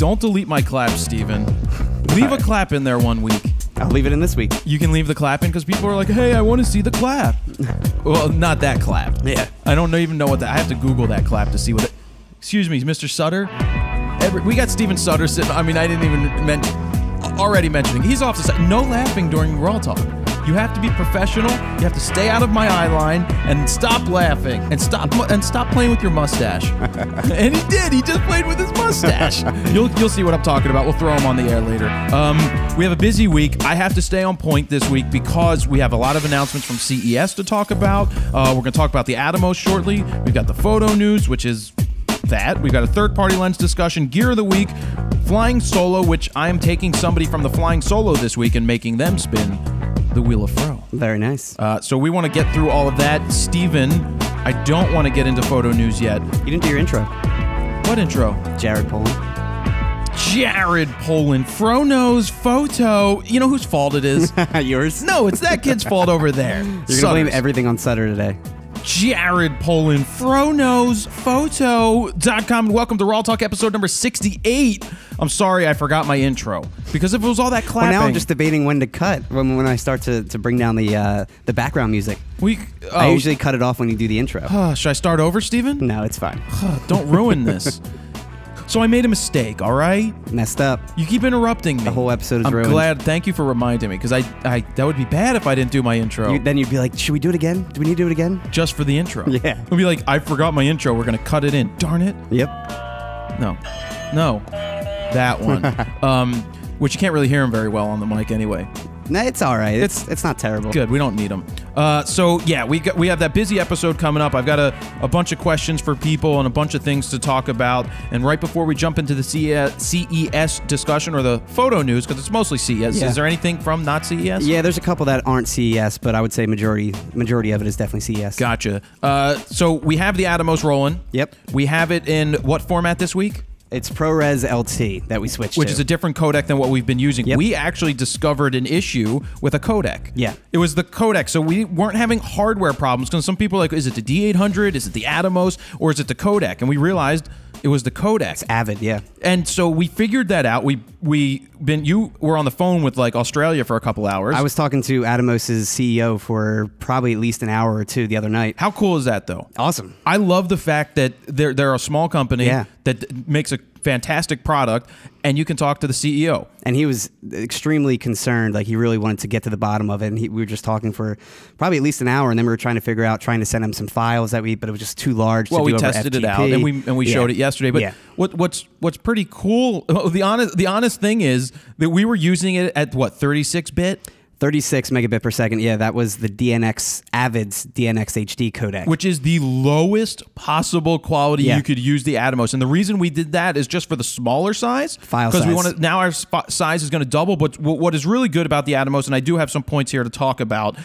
Don't delete my clap, Steven. Leave a clap in there 1 week. I'll leave it in this week. You can leave the clap in because people are like, hey, I want to see the clap. Well, not that clap. Yeah. I don't even know what that. I have to Google that clap to see what it. Excuse me, Mr. Sutter. We got Steven Sutter sitting. I mean, I didn't even already mentioning. He's off the side. No laughing during RAWtalk. You have to be professional. You have to stay out of my eye line and stop laughing and stop playing with your mustache. And he did. He just played with his mustache. You'll see what I'm talking about. We'll throw him on the air later. We have a busy week. I have to stay on point this week because we have a lot of announcements from CES to talk about. We're going to talk about the Atomos shortly. We've got the photo news, which is that. We've got a third-party lens discussion, gear of the week, flying solo, which I am taking somebody from the flying solo this week and making them spin the Wheel of Fro. Very nice. So we want to get through all of that. Steven, I don't want to get into photo news yet. You didn't do your intro. What intro? Jared Polin. Jared Polin. Fro knows photo. You know whose fault it is? Yours? No, it's that kid's fault over there. You're going to blame everything on Sutter today. Jared Polin, FroKnowsPhoto.com. Welcome to RAWtalk episode number 68. I'm sorry I forgot my intro because if it was all that clapping. Well, now I'm just debating when to cut when I start to bring down the background music. I usually cut it off when you do the intro. Should I start over, Steven? No, it's fine. Don't ruin this. So I made a mistake, all right? Messed up. You keep interrupting me. The whole episode is ruined. I'm glad. Thank you for reminding me, because that would be bad if I didn't do my intro. Then you'd be like, should we do it again? Do we need to do it again? Just for the intro. Yeah. We'd be like, I forgot my intro. We're going to cut it in. Darn it. Yep. No. That one. Which you can't really hear him very well on the mic anyway. Nah, it's all right. It's not terrible. Good. We don't need them. So yeah, we have that busy episode coming up. I've got a bunch of questions for people and a bunch of things to talk about. And right before we jump into the CES discussion or the photo news, because it's mostly CES. Yeah. Is there anything from not CES? Yeah, there's a couple that aren't CES, but I would say majority of it is definitely CES. Gotcha. So we have the Atomos rolling. Yep. We have it in what format this week? It's ProRes LT that we switched to. Which is a different codec than what we've been using. Yep. We actually discovered an issue with a codec. Yeah. It was the codec, so we weren't having hardware problems, because some people are like, is it the D800, is it the Atomos, or is it the codec? And we realized it was the codec. It's Avid, yeah. And so we figured that out. You were on the phone with like Australia for a couple hours. I was talking to Atomos' CEO for probably at least an hour or two the other night. How cool is that, though? Awesome. I love the fact that they're a small company that makes a fantastic product, and you can talk to the CEO. And he was extremely concerned. Like, he really wanted to get to the bottom of it. And we were just talking for probably at least an hour, and then we were trying to send him some files but it was just too large. Well, to we do over tested FTP. it out, and we showed it yesterday. But what's pretty cool? The honest thing is that we were using it at what, 36-bit. 36 megabit per second. Yeah, that was the Avid's DNX HD codec. Which is the lowest possible quality you could use the Atomos. And the reason we did that is just for the smaller size. File size. Because now our size is going to double. But what is really good about the Atomos, and I do have some points here to talk about,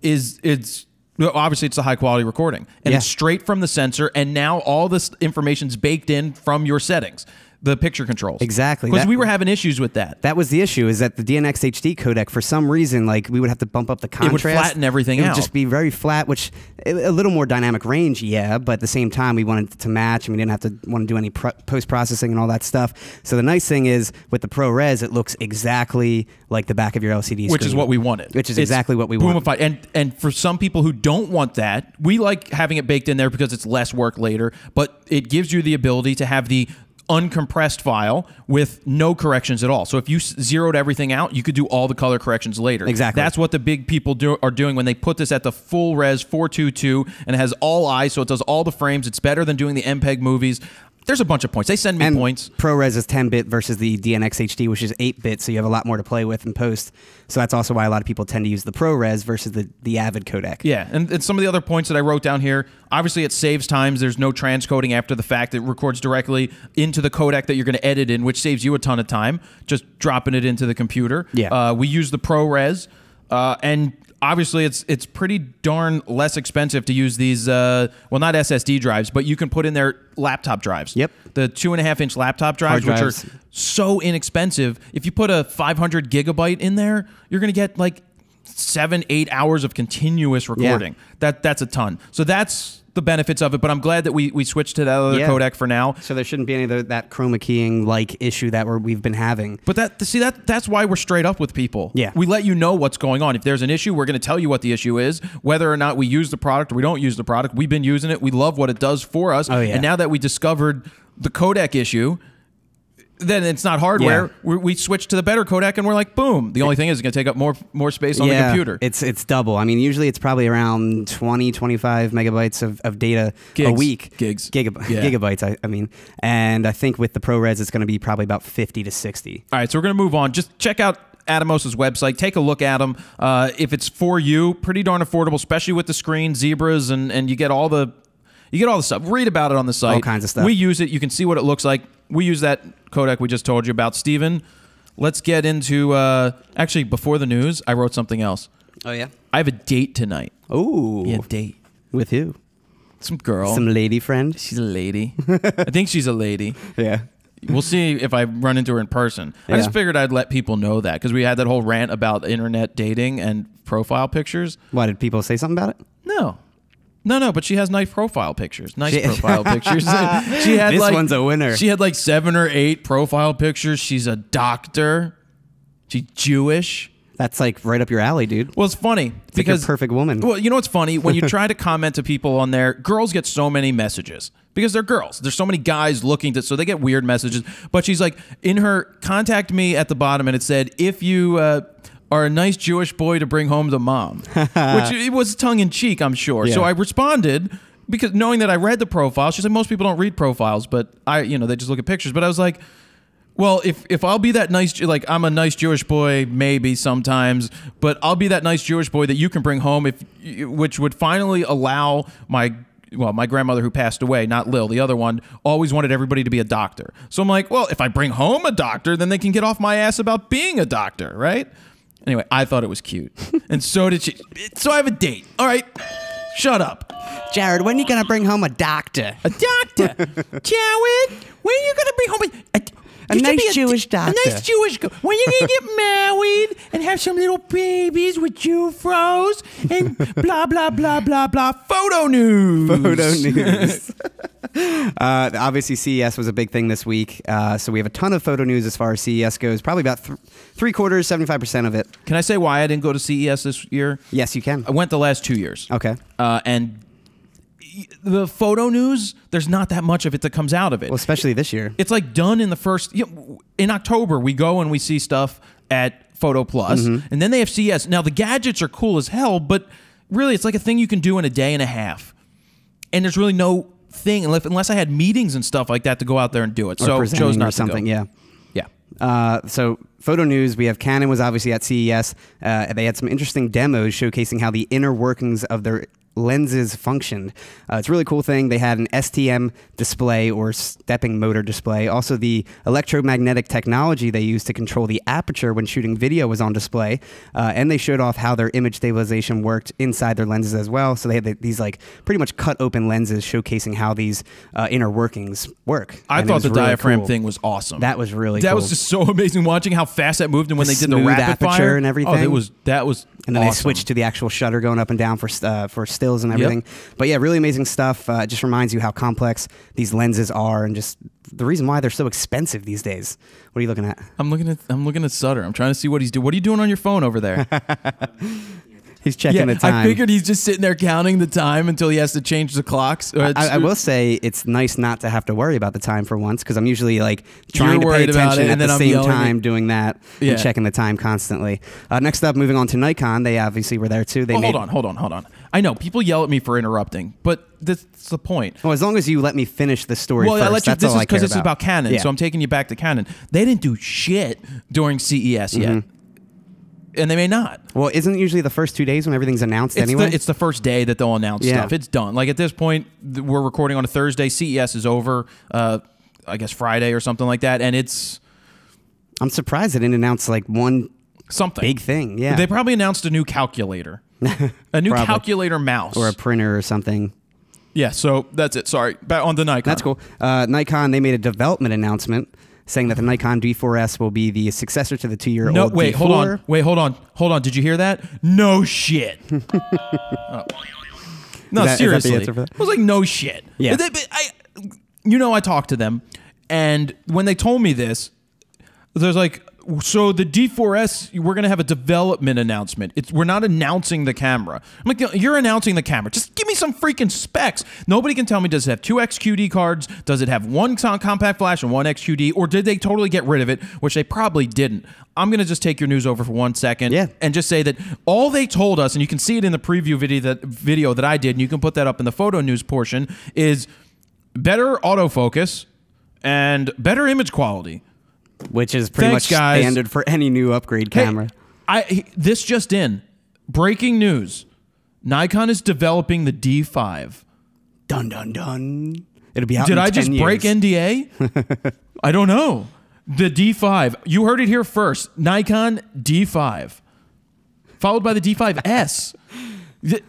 is obviously it's a high quality recording. And it's straight from the sensor. And now all this information's baked in from your settings. The picture controls. Exactly. Because we were having issues with that. That was the issue, is that the DNX HD codec, for some reason, like, we would have to bump up the contrast. It would flatten everything out. It would just be very flat, which, a little more dynamic range, yeah, but at the same time, we wanted it to match, and we didn't have to want to do any post-processing and all that stuff. So the nice thing is, with the ProRes, it looks exactly like the back of your LCD screen. Which is what we wanted. Which is exactly what we want. And for some people who don't want that, we like having it baked in there because it's less work later, but it gives you the ability to have the uncompressed file with no corrections at all. So if you zeroed everything out, you could do all the color corrections later. Exactly. That's what the big people are doing when they put this at the full res 422, and it has all eyes, so it does all the frames. It's better than doing the MPEG movies. There's a bunch of points. They send me points. ProRes is 10-bit versus the DNX HD, which is 8-bit, so you have a lot more to play with in post. So that's also why a lot of people tend to use the ProRes versus the Avid codec. Yeah, and some of the other points that I wrote down here, obviously it saves times. There's no transcoding after the fact. It records directly into the codec that you're going to edit in, which saves you a ton of time, just dropping it into the computer. Yeah. We use the ProRes, and obviously, it's pretty darn less expensive to use these, well, not SSD drives, but you can put in their laptop drives. Yep. The 2.5-inch laptop drives, which are so inexpensive. If you put a 500 gigabyte in there, you're going to get like 7-8 hours of continuous recording. That's a ton. So that's the benefits of it, but I'm glad that we switched to that other codec for now. So there shouldn't be any of that chroma keying like issue that we've been having. But that's why we're straight up with people. Yeah. We let you know what's going on. If there's an issue, we're going to tell you what the issue is, whether or not we use the product or we don't use the product. We've been using it. We love what it does for us. Oh, yeah. And now that we discovered the codec issue, then it's not hardware. Yeah. We switched to the better codec, and we're like, boom. The only thing is it's going to take up more space on the computer. It's double. I mean, usually it's probably around 20, 25 megabytes of data a week. Gigabytes, I mean. And I think with the ProRes, it's going to be probably about 50 to 60. All right, so we're going to move on. Just check out Atomos's website. Take a look at them. If it's for you, pretty darn affordable, especially with the screen, zebras, and you get all the stuff. Read about it on the site. All kinds of stuff. We use it. You can see what it looks like. We use that codec we just told you about. Steven, let's get into... actually, before the news, I wrote something else. Oh, yeah? I have a date tonight. Ooh. Yeah, date. With who? Some girl. Some lady friend? She's a lady. I think she's a lady. Yeah. We'll see if I run into her in person. I just figured I'd let people know that because we had that whole rant about internet dating and profile pictures. Why, did people say something about it? No, but she has nice profile pictures. Profile pictures. She had this one's a winner. She had like 7 or 8 profile pictures. She's a doctor. She's Jewish. That's like right up your alley, dude. Well, it's funny because like a perfect woman. Well, you know what's funny? When you try to comment to people on there, girls get so many messages because they're girls. There's so many guys looking to, so they get weird messages. But she's like, in her contact me at the bottom, and it said, if you are a nice Jewish boy to bring home to mom, which it was tongue in cheek, I'm sure. So I responded because knowing that I read the profile. She said most people don't read profiles, but they just look at pictures. But I was like, well, if I'll be that nice, like I'm a nice Jewish boy, maybe sometimes, but I'll be that nice Jewish boy that you can bring home, which would finally allow my grandmother who passed away, not Lil, the other one, always wanted everybody to be a doctor. So I'm like, well, if I bring home a doctor, then they can get off my ass about being a doctor, right? Anyway, I thought it was cute. And so did she. So I have a date. All right. Shut up. Jared, when are you going to bring home a doctor? A doctor. Jared, when are you going to bring home a nice Jewish doctor? A nice Jewish girl. When are you going to get married and have some little babies with Jufros and blah, blah, blah, blah, blah. Photo news. Photo news. Obviously, CES was a big thing this week, so we have a ton of photo news as far as CES goes. Probably about 3/4, 75% of it. Can I say why I didn't go to CES this year? Yes, you can. I went the last 2 years. Okay. And the photo news, there's not that much of it that comes out of it. Well, especially this year. It's like done in the first... in October, we go and we see stuff at Photo Plus, and then they have CES. Now, the gadgets are cool as hell, but really, it's like a thing you can do in a day and a half. And there's really no thing unless I had meetings and stuff like that to go out there and do it. So chose not to go. Yeah. So photo news, we have Canon was obviously at CES. They had some interesting demos showcasing how the inner workings of their lenses functioned. It's a really cool thing. They had an STM display or stepping motor display. Also, the electromagnetic technology they used to control the aperture when shooting video was on display. And they showed off how their image stabilization worked inside their lenses as well. So they had these like pretty much cut open lenses showcasing how these inner workings work. I thought the really diaphragm thing was awesome. That was really cool. That was just so amazing watching how fast that moved and when they did the rapid aperture fire and everything. Oh, that was and then awesome. They switched to the actual shutter going up and down for stills and everything. But yeah, really amazing stuff. It just reminds you how complex these lenses are and just the reason why they're so expensive these days. What are you looking at? I'm looking at Sutter. I'm trying to see what he's doing. What are you doing on your phone over there? He's checking the time. I figured he's just sitting there counting the time until he has to change the clocks. I will say it's nice not to have to worry about the time for once because I'm usually like trying to pay attention at the same time doing that and checking the time constantly. Next up, moving on to Nikon. They obviously were there too. Hold on. I know people yell at me for interrupting, but that's the point. Well, as long as you let me finish the story first, I let you, that's all I care about. Because this is about Canon, so I'm taking you back to Canon. They didn't do shit during CES yet. And they may not. Well, isn't it usually the first 2 days when everything's announced anyway? It's the first day that they'll announce stuff. It's done. Like at this point, we're recording on a Thursday. CES is over, I guess Friday or something like that. And it's... I'm surprised they didn't announce like something big thing. Yeah. They probably announced a new calculator. A new calculator mouse. Or a printer or something. Yeah, so that's it. Sorry. Back on the Nikon. That's cool. Nikon, they made a development announcement. saying that the Nikon D4S will be the successor to the 2-year-old No, wait, D4. hold on. Did you hear that? No shit. Oh. No, Is that seriously. the answer for that? I was like, no shit. Yeah. I talked to them, and when they told me this, there's like, so the D4S, we're going to have a development announcement. We're not announcing the camera. I'm like, you're announcing the camera. Just give me some freaking specs. Nobody can tell me, does it have 2 XQD cards? Does it have 1 compact flash and 1 XQD? Or did they totally get rid of it, which they probably didn't? I'm going to just take your news over for 1 second and just say that all they told us, and you can see it in the preview video that I did, and you can put that up in the photo news portion, is better autofocus and better image quality. Which is pretty much standard for any new upgrade camera. This just in. Breaking news. Nikon is developing the D5. Dun, dun, dun. It'll be out Did in I 10 just years. break NDA? I don't know. The D5. You heard it here first. Nikon D5. Followed by the D5S.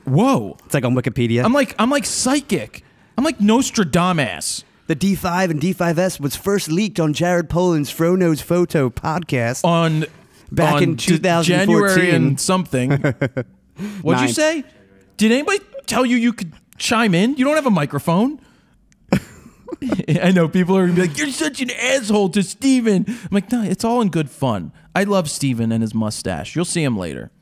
Whoa. It's like on Wikipedia. I'm like psychic. I'm like Nostradamus. The D5 and D5S was first leaked on Jared Polin's Frono's Photo podcast back in 2014. January and something. What'd you say? Did anybody tell you could chime in? You don't have a microphone. I know people are going to be like, you're such an asshole to Steven. I'm like, no, it's all in good fun. I love Steven and his mustache. You'll see him later.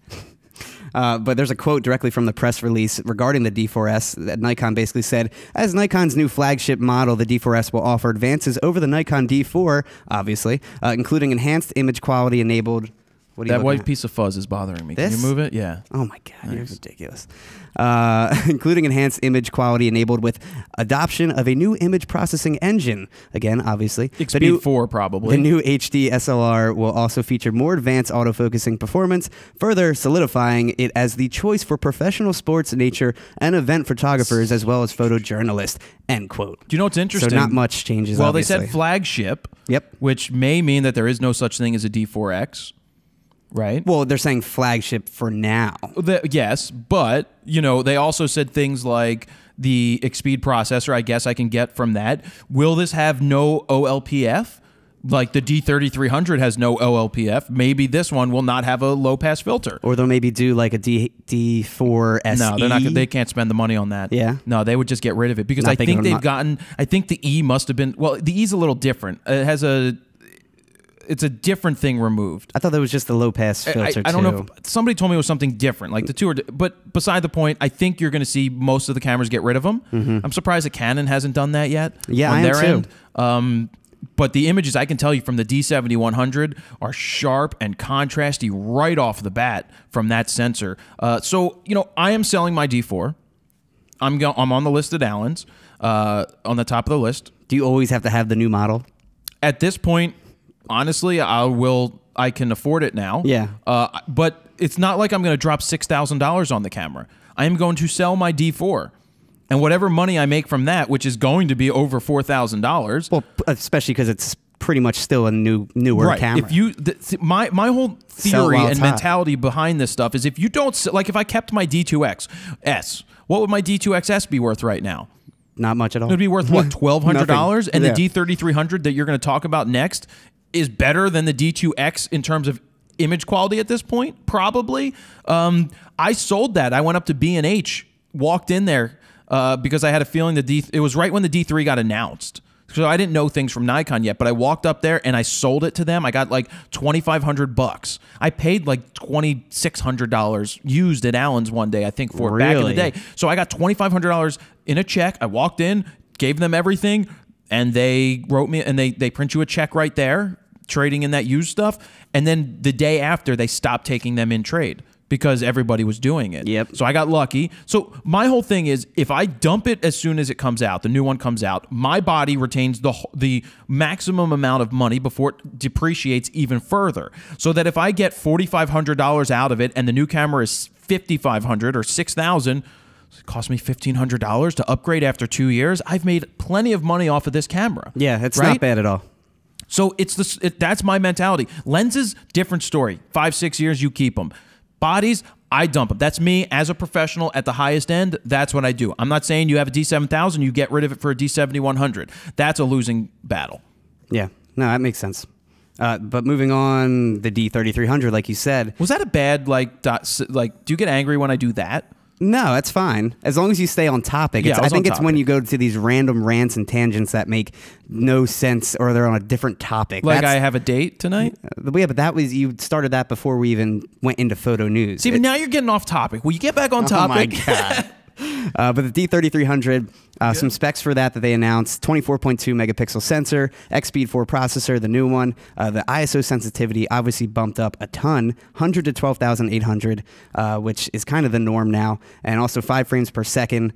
But there's a quote directly from the press release regarding the D4S that Nikon basically said, as Nikon's new flagship model, the D4S will offer advances over the Nikon D4, obviously, including enhanced image quality enabled. What are you that white at? piece of fuzz is bothering me. This? Can you move it? Yeah. Oh my God, you're ridiculous. Including enhanced image quality enabled with adoption of a new image processing engine. Again, obviously. Speed 4, probably. The new HD SLR will also feature more advanced autofocusing performance, further solidifying it as the choice for professional sports, nature, and event photographers, as well as photojournalists, end quote. Do you know what's interesting? So not much changes, Well, obviously. they said flagship, Yep. which may mean that there is no such thing as a D4X. Right. Well, they're saying flagship for now. Yes, but they also said things like the Xpeed processor. I guess I can get from that. Will this have no OLPF? Like the D3300 has no OLPF. Maybe this one will not have a low pass filter. Or they'll maybe do like a D4 SE. No, they're not. They can't spend the money on that. Yeah. No, they would just get rid of it because I think they've gotten. I think the E must have been. Well, the E's a little different. It has a. It's a different thing removed. I thought that was just the low pass filter. I don't know. If, somebody told me it was something different. Like the two are. But beside the point, I think you're going to see most of the cameras get rid of them. I'm surprised that Canon hasn't done that yet. Yeah, on I their am too. end. But the images I can tell you from the D70-100 are sharp and contrasty right off the bat from that sensor. So I am selling my D4. I'm on the list at Allen's, on the top of the list. Do you always have to have the new model? At this point, honestly, I can afford it now. Yeah. But it's not like I'm going to drop $6,000 on the camera. I am going to sell my D4. And whatever money I make from that, which is going to be over $4,000. Well, especially because it's pretty much still a newer camera. If you, my whole theory and mentality behind this stuff is if you don't, like if I kept my D2X, what would my D2XS be worth right now? Not much at all. It would be worth, what, $1,200? And Yeah. the D3300 that you're going to talk about next is better than the D2X in terms of image quality at this point? Probably. I sold that. I went up to B&H, walked in there because I had a feeling that it was right when the D3 got announced. So I didn't know things from Nikon yet, but I walked up there and I sold it to them. I got like $2,500. I paid like $2,600 used at Allen's one day, I think, for it back in the day. So I got $2,500 in a check. I walked in, gave them everything, and they wrote me, and they print you a check right there, trading in that used stuff. And then the day after, they stopped taking them in trade because everybody was doing it. Yep. So I got lucky. So my whole thing is, if I dump it as soon as it comes out, the new one comes out, my body retains the maximum amount of money before it depreciates even further. So that if I get $4,500 out of it and the new camera is $5,500 or $6,000, it cost me $1,500 to upgrade after 2 years. I've made plenty of money off of this camera. Yeah, it's not bad at all. So that's my mentality. Lenses, different story. 5-6 years, you keep them. Bodies, I dump them. That's me as a professional at the highest end. That's what I do. I'm not saying you have a D7000, you get rid of it for a D70-100. That's a losing battle. Yeah. No, that makes sense. But moving on, the D3300, like you said. Was that a bad, like, do you get angry when I do that? No, that's fine. As long as you stay on topic. Yeah, I think it's when you go to these random rants and tangents that make no sense or they're on a different topic. Like I have a date tonight? Yeah, but that was, you started that before we even went into photo news. See, but now you're getting off topic. Will you get back on topic? Oh, my God. But the D3300, some specs for that they announced: 24.2 megapixel sensor, X-Speed 4 processor, the new one. The ISO sensitivity obviously bumped up a ton, 100 to 12,800, which is kind of the norm now, and also 5 frames per second.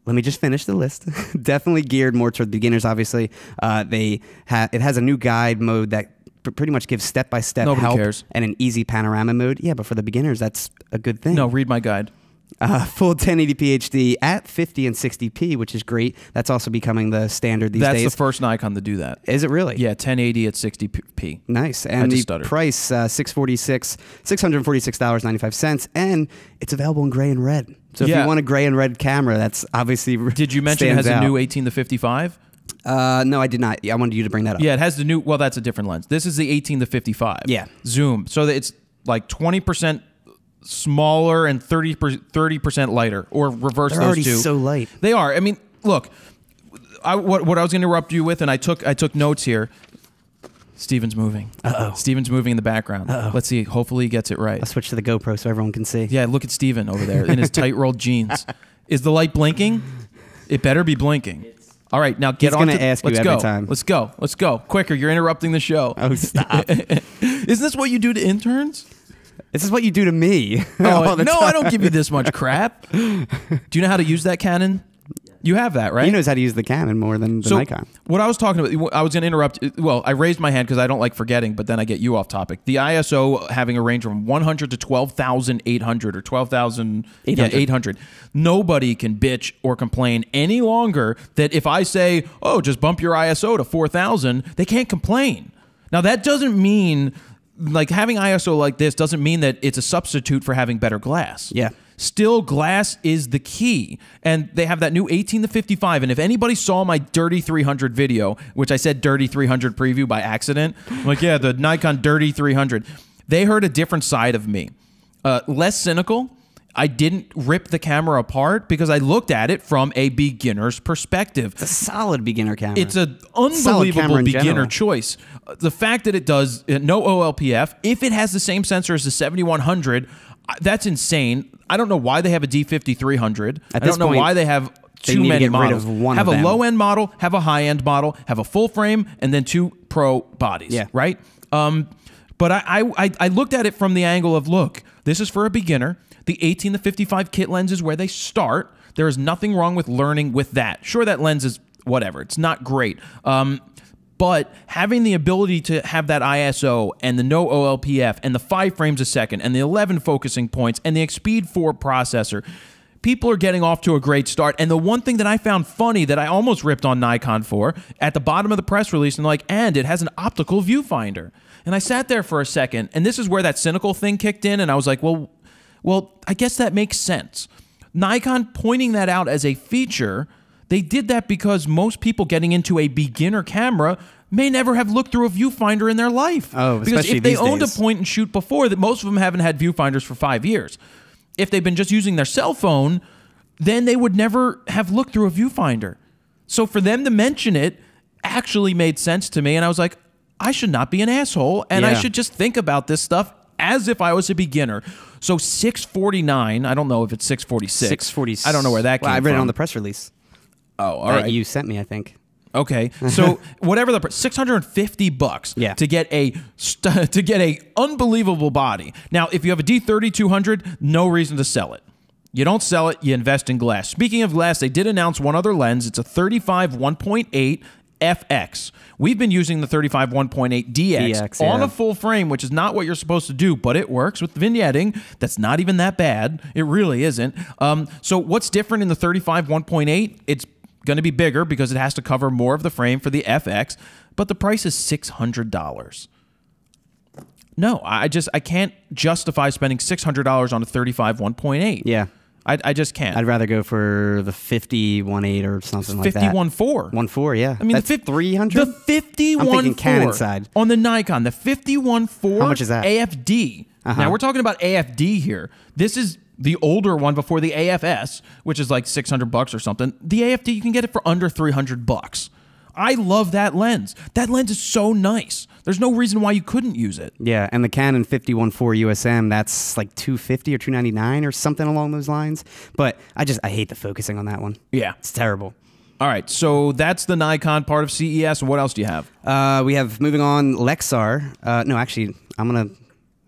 Let me just finish the list. Definitely geared more toward beginners, obviously. It has a new guide mode that pretty much gives step-by-step help cares. And an easy panorama mode. Yeah, but for the beginners, that's a good thing. No, read my guide. Full 1080p HD at 50 and 60p, which is great. That's also becoming the standard these days. That's the first Nikon to do that. Is it really? Yeah, 1080 at 60p. Nice. And the price, $646.95, and it's available in gray and red. So if you want a gray and red camera, that's obviously Did you mention it has a new 18 to 55? No, I did not. I wanted you to bring that up. Yeah, it has the new, well, that's a different lens. This is the 18 to 55. Yeah. Zoom. So that it's like 20% smaller and 30% lighter, or reverse. They're already so light. They are. I mean, look, what I was going to interrupt you with, and I took notes here. Steven's moving. Steven's moving in the background. Let's see. Hopefully he gets it right. I'll switch to the GoPro so everyone can see. Yeah, look at Steven over there in his tight rolled jeans. Is the light blinking? It better be blinking. All right, now get on. He's going to ask you every time. Let's go. Let's go. Quicker, you're interrupting the show. Oh, stop. Isn't this what you do to interns? This is what you do to me. No, I don't give you this much crap. Do you know how to use that Canon? You have that, right? He knows how to use the Canon more than the Nikon. What I was talking about, I was going to interrupt. Well, I raised my hand because I don't like forgetting, but then I get you off topic. The ISO having a range from 100 to 12,800 or 12,800. Nobody can bitch or complain any longer that if I say, oh, just bump your ISO to 4,000, they can't complain. Now, that doesn't mean, like, having ISO like this doesn't mean that it's a substitute for having better glass. Yeah. Still, glass is the key. And they have that new 18 to 55. And if anybody saw my Dirty 300 video, which I said Dirty 300 preview by accident, I'm like, yeah, the Nikon Dirty 300. They heard a different side of me. Less cynical. I didn't rip the camera apart because I looked at it from a beginner's perspective. It's a solid beginner camera. It's an unbelievable beginner choice. The fact that it does no OLPF, if it has the same sensor as the 7100, that's insane. I don't know why they have a D5300. I don't know why they have too many models. Have a low-end model, have a high-end model, have a full frame, and then 2 pro bodies, right? But I looked at it from the angle of, look, this is for a beginner. The 18 to 55 kit lens is where they start. There is nothing wrong with learning with that. Sure, that lens is whatever. It's not great. But having the ability to have that ISO and the no OLPF and the 5 frames a second and the 11 focusing points and the X-Speed 4 processor, people are getting off to a great start. And the one thing that I found funny that I almost ripped on Nikon for, at the bottom of the press release, and like, and it has an optical viewfinder. And I sat there for a second, and this is where that cynical thing kicked in, and I was like, well, I guess that makes sense. Nikon pointing that out as a feature, they did that because most people getting into a beginner camera may never have looked through a viewfinder in their life. Oh, because if they owned a point and shoot before, that most of them haven't had viewfinders for 5 years. If they've been just using their cell phone, then they would never have looked through a viewfinder. So for them to mention it actually made sense to me, and I was like, I should not be an asshole, and I should just think about this stuff as if I was a beginner. So 649, I don't know if it's 646. 646. I don't know where that came from. I read it on the press release. Oh, all right. You sent me, I think. Okay, so whatever the $650 to get a unbelievable body. Now, if you have a D3200, no reason to sell it. You don't sell it, you invest in glass. Speaking of glass, they did announce one other lens. It's a 35 1.8 FX. We've been using the 35 1.8 DX on a full frame, which is not what you're supposed to do, but it works with vignetting. That's not even that bad. It really isn't. So what's different in the 35 1.8? It's going to be bigger because it has to cover more of the frame for the FX, but the price is $600. No, I can't justify spending $600 on a 35 1.8. Yeah. I just can't. I'd rather go for the 50-1.8 or something like that. 50-1.4. 1.4, yeah. I mean, that's the 300. The 50-1.4. I'm thinking Canon side. On the Nikon, the 50-1.4. How much is that? AFD. Now we're talking about AFD here. This is the older one before the AFS, which is like $600 or something. The AFD, you can get it for under $300. I love that lens. That lens is so nice. There's no reason why you couldn't use it. Yeah, and the Canon 50-1.4 USM, that's like $250 or $299 or something along those lines. But I hate the focusing on that one. Yeah. It's terrible. All right, so that's the Nikon part of CES. What else do you have? We have, moving on, Lexar. No, actually, I'm going to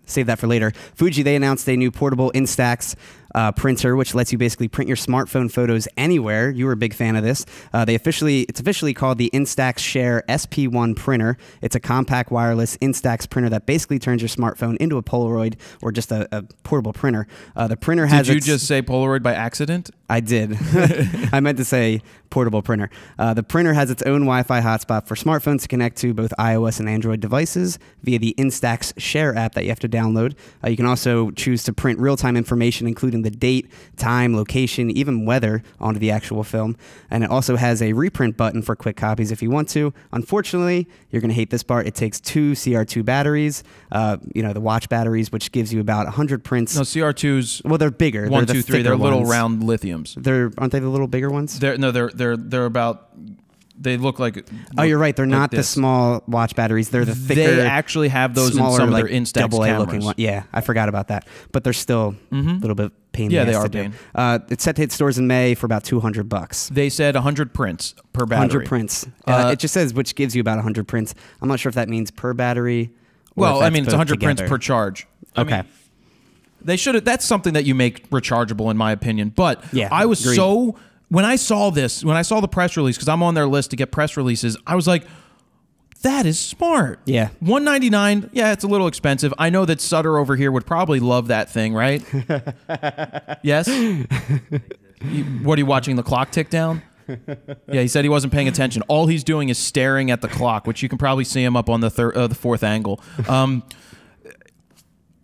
save that for later. Fuji, they announced a new portable Instax printer, which lets you basically print your smartphone photos anywhere. You were a big fan of this. It's officially called the Instax Share SP1 printer. It's a compact wireless Instax printer that basically turns your smartphone into a Polaroid or just a portable printer. The printer has. Did you just say Polaroid by accident? I did. I meant to say portable printer. The printer has its own Wi-Fi hotspot for smartphones to connect to both iOS and Android devices via the Instax Share app that you have to download. You can also choose to print real-time information, including the date, time, location, even weather, onto the actual film. And it also has a reprint button for quick copies if you want to. Unfortunately, you're going to hate this part. It takes 2 CR2 batteries, the watch batteries, which gives you about 100 prints. No, CR2s. Well, they're bigger. 1, they're 2, 3. They're little ones. round lithiums. Aren't they the little bigger ones? They're about. They look like. Oh, you're right. They're like not this. the small watch batteries. They're the thicker. They actually have those smaller, in some of like, their Instax double A cameras. looking one. Yeah, I forgot about that. But they're still a little bit pain. Yeah, in the they ass are to do. pain. It's set to hit stores in May for about $200. They said 100 prints per battery. 100 prints. It just says which gives you about 100 prints. I'm not sure if that means per battery. Well, I mean, it's 100 prints per charge. Okay. I mean, they should. That's something that you make rechargeable, in my opinion. But yeah, I was agreed. so. When I saw the press release, because I'm on their list to get press releases, I was like, that is smart. Yeah. $199, yeah, it's a little expensive. I know that Sutter over here would probably love that thing, right? Yes? What, are you watching the clock tick down? Yeah, he said he wasn't paying attention. All he's doing is staring at the clock, which you can probably see him up on the fourth angle.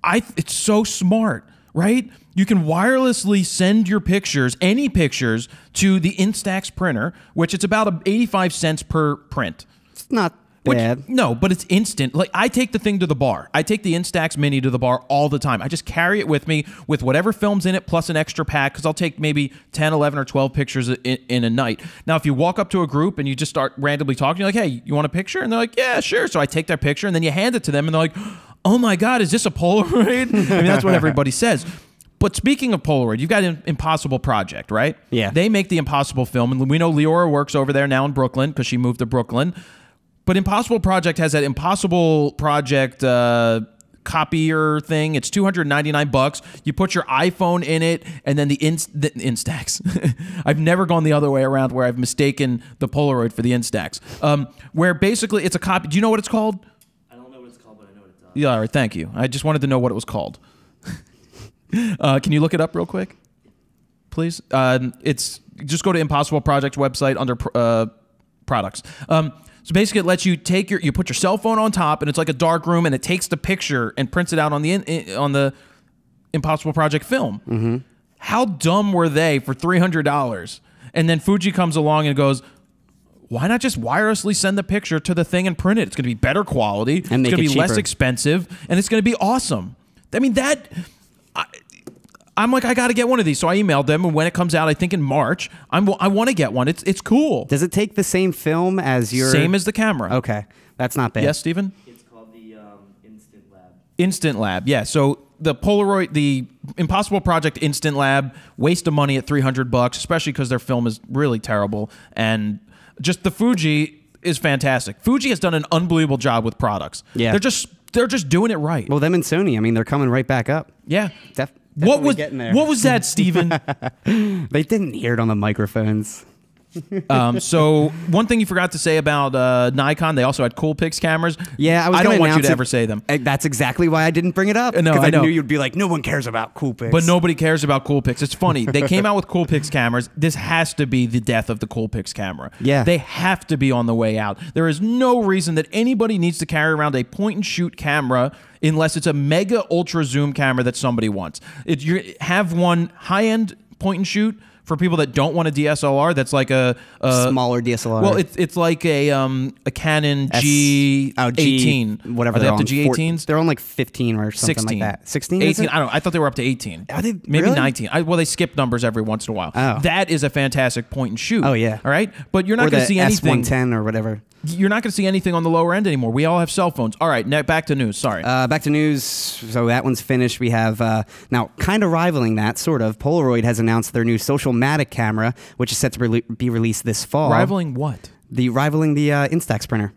It's so smart, right? You can wirelessly send your pictures, any pictures, to the Instax printer, which it's about 85 cents per print. It's not bad. No, but it's instant. Like, I take the thing to the bar. I take the Instax Mini to the bar all the time. I just carry it with me with whatever film's in it plus an extra pack, because I'll take maybe 10, 11, or 12 pictures in a night. Now, if you walk up to a group and you just start randomly talking, you're like, hey, you want a picture? And they're like, yeah, sure. So I take their picture, and then you hand it to them, and they're like, oh my God, is this a Polaroid? I mean, that's what everybody says. But speaking of Polaroid, you've got an Impossible Project, right? Yeah. They make the Impossible film, and we know Leora works over there now in Brooklyn because she moved to Brooklyn. But Impossible Project has that Impossible Project copier thing. It's $299. You put your iPhone in it, and then the Instax. I've never gone the other way around where I've mistaken the Polaroid for the Instax. Where basically it's a copy. Do you know what it's called? I don't know what it's called, but I know what it does. Yeah, all right, thank you. I just wanted to know what it was called. Can you look it up real quick, please? It's just go to Impossible Project's website under products. So basically, it lets you take you put your cell phone on top, and it's like a dark room, and it takes the picture and prints it out on the Impossible Project film. Mm-hmm. How dumb were they for $300? And then Fuji comes along and goes, why not just wirelessly send the picture to the thing and print it? It's going to be better quality. It's going to be less expensive, and it's going to be awesome. I mean, I'm like, I got to get one of these. So I emailed them, and when it comes out, I think in March, I want to get one. It's cool. Does it take the same film as your... Same as the camera. Okay, that's not bad. Yes, Stephen? It's called the Instant Lab. Instant Lab, yeah. So the Polaroid, the Impossible Project Instant Lab, waste of money at $300, especially because their film is really terrible. And just the Fuji is fantastic. Fuji has done an unbelievable job with products. Yeah. They're just doing it right. Well, them and Sony, I mean, they're coming right back up. Yeah. Definitely getting there. What was that, Steven? They didn't hear it on the microphones. So one thing you forgot to say about Nikon, they also had Coolpix cameras. Yeah, I don't want you to ever say them. That's exactly why I didn't bring it up. No, because I know. knew you'd be like, no one cares about Coolpix. But nobody cares about Coolpix. It's funny. They came out with Coolpix cameras. This has to be the death of the Coolpix camera. Yeah. They have to be on the way out. There is no reason that anybody needs to carry around a point-and-shoot camera unless it's a mega ultra zoom camera that somebody wants. You have one high-end point and shoot for people that don't want a DSLR. That's like a smaller DSLR. Well, it's like a Canon G18. Whatever. Are they they're up to on. G18s? They're on like 15 or something 16. like that. 16? 18. I don't know. I thought they were up to 18. Are they Maybe really? 19. Well, they skip numbers every once in a while. Oh. That is a fantastic point and shoot. Oh, yeah. All right? But you're not Or going the to see anything. S110 or whatever. You're not going to see anything on the lower end anymore. We all have cell phones. All right, back to news. Sorry. Back to news. So that one's finished. We have, now, kind of rivaling that, sort of, Polaroid has announced their new Social-Matic camera, which is set to be released this fall. Rivaling what? Rivaling the Instax printer.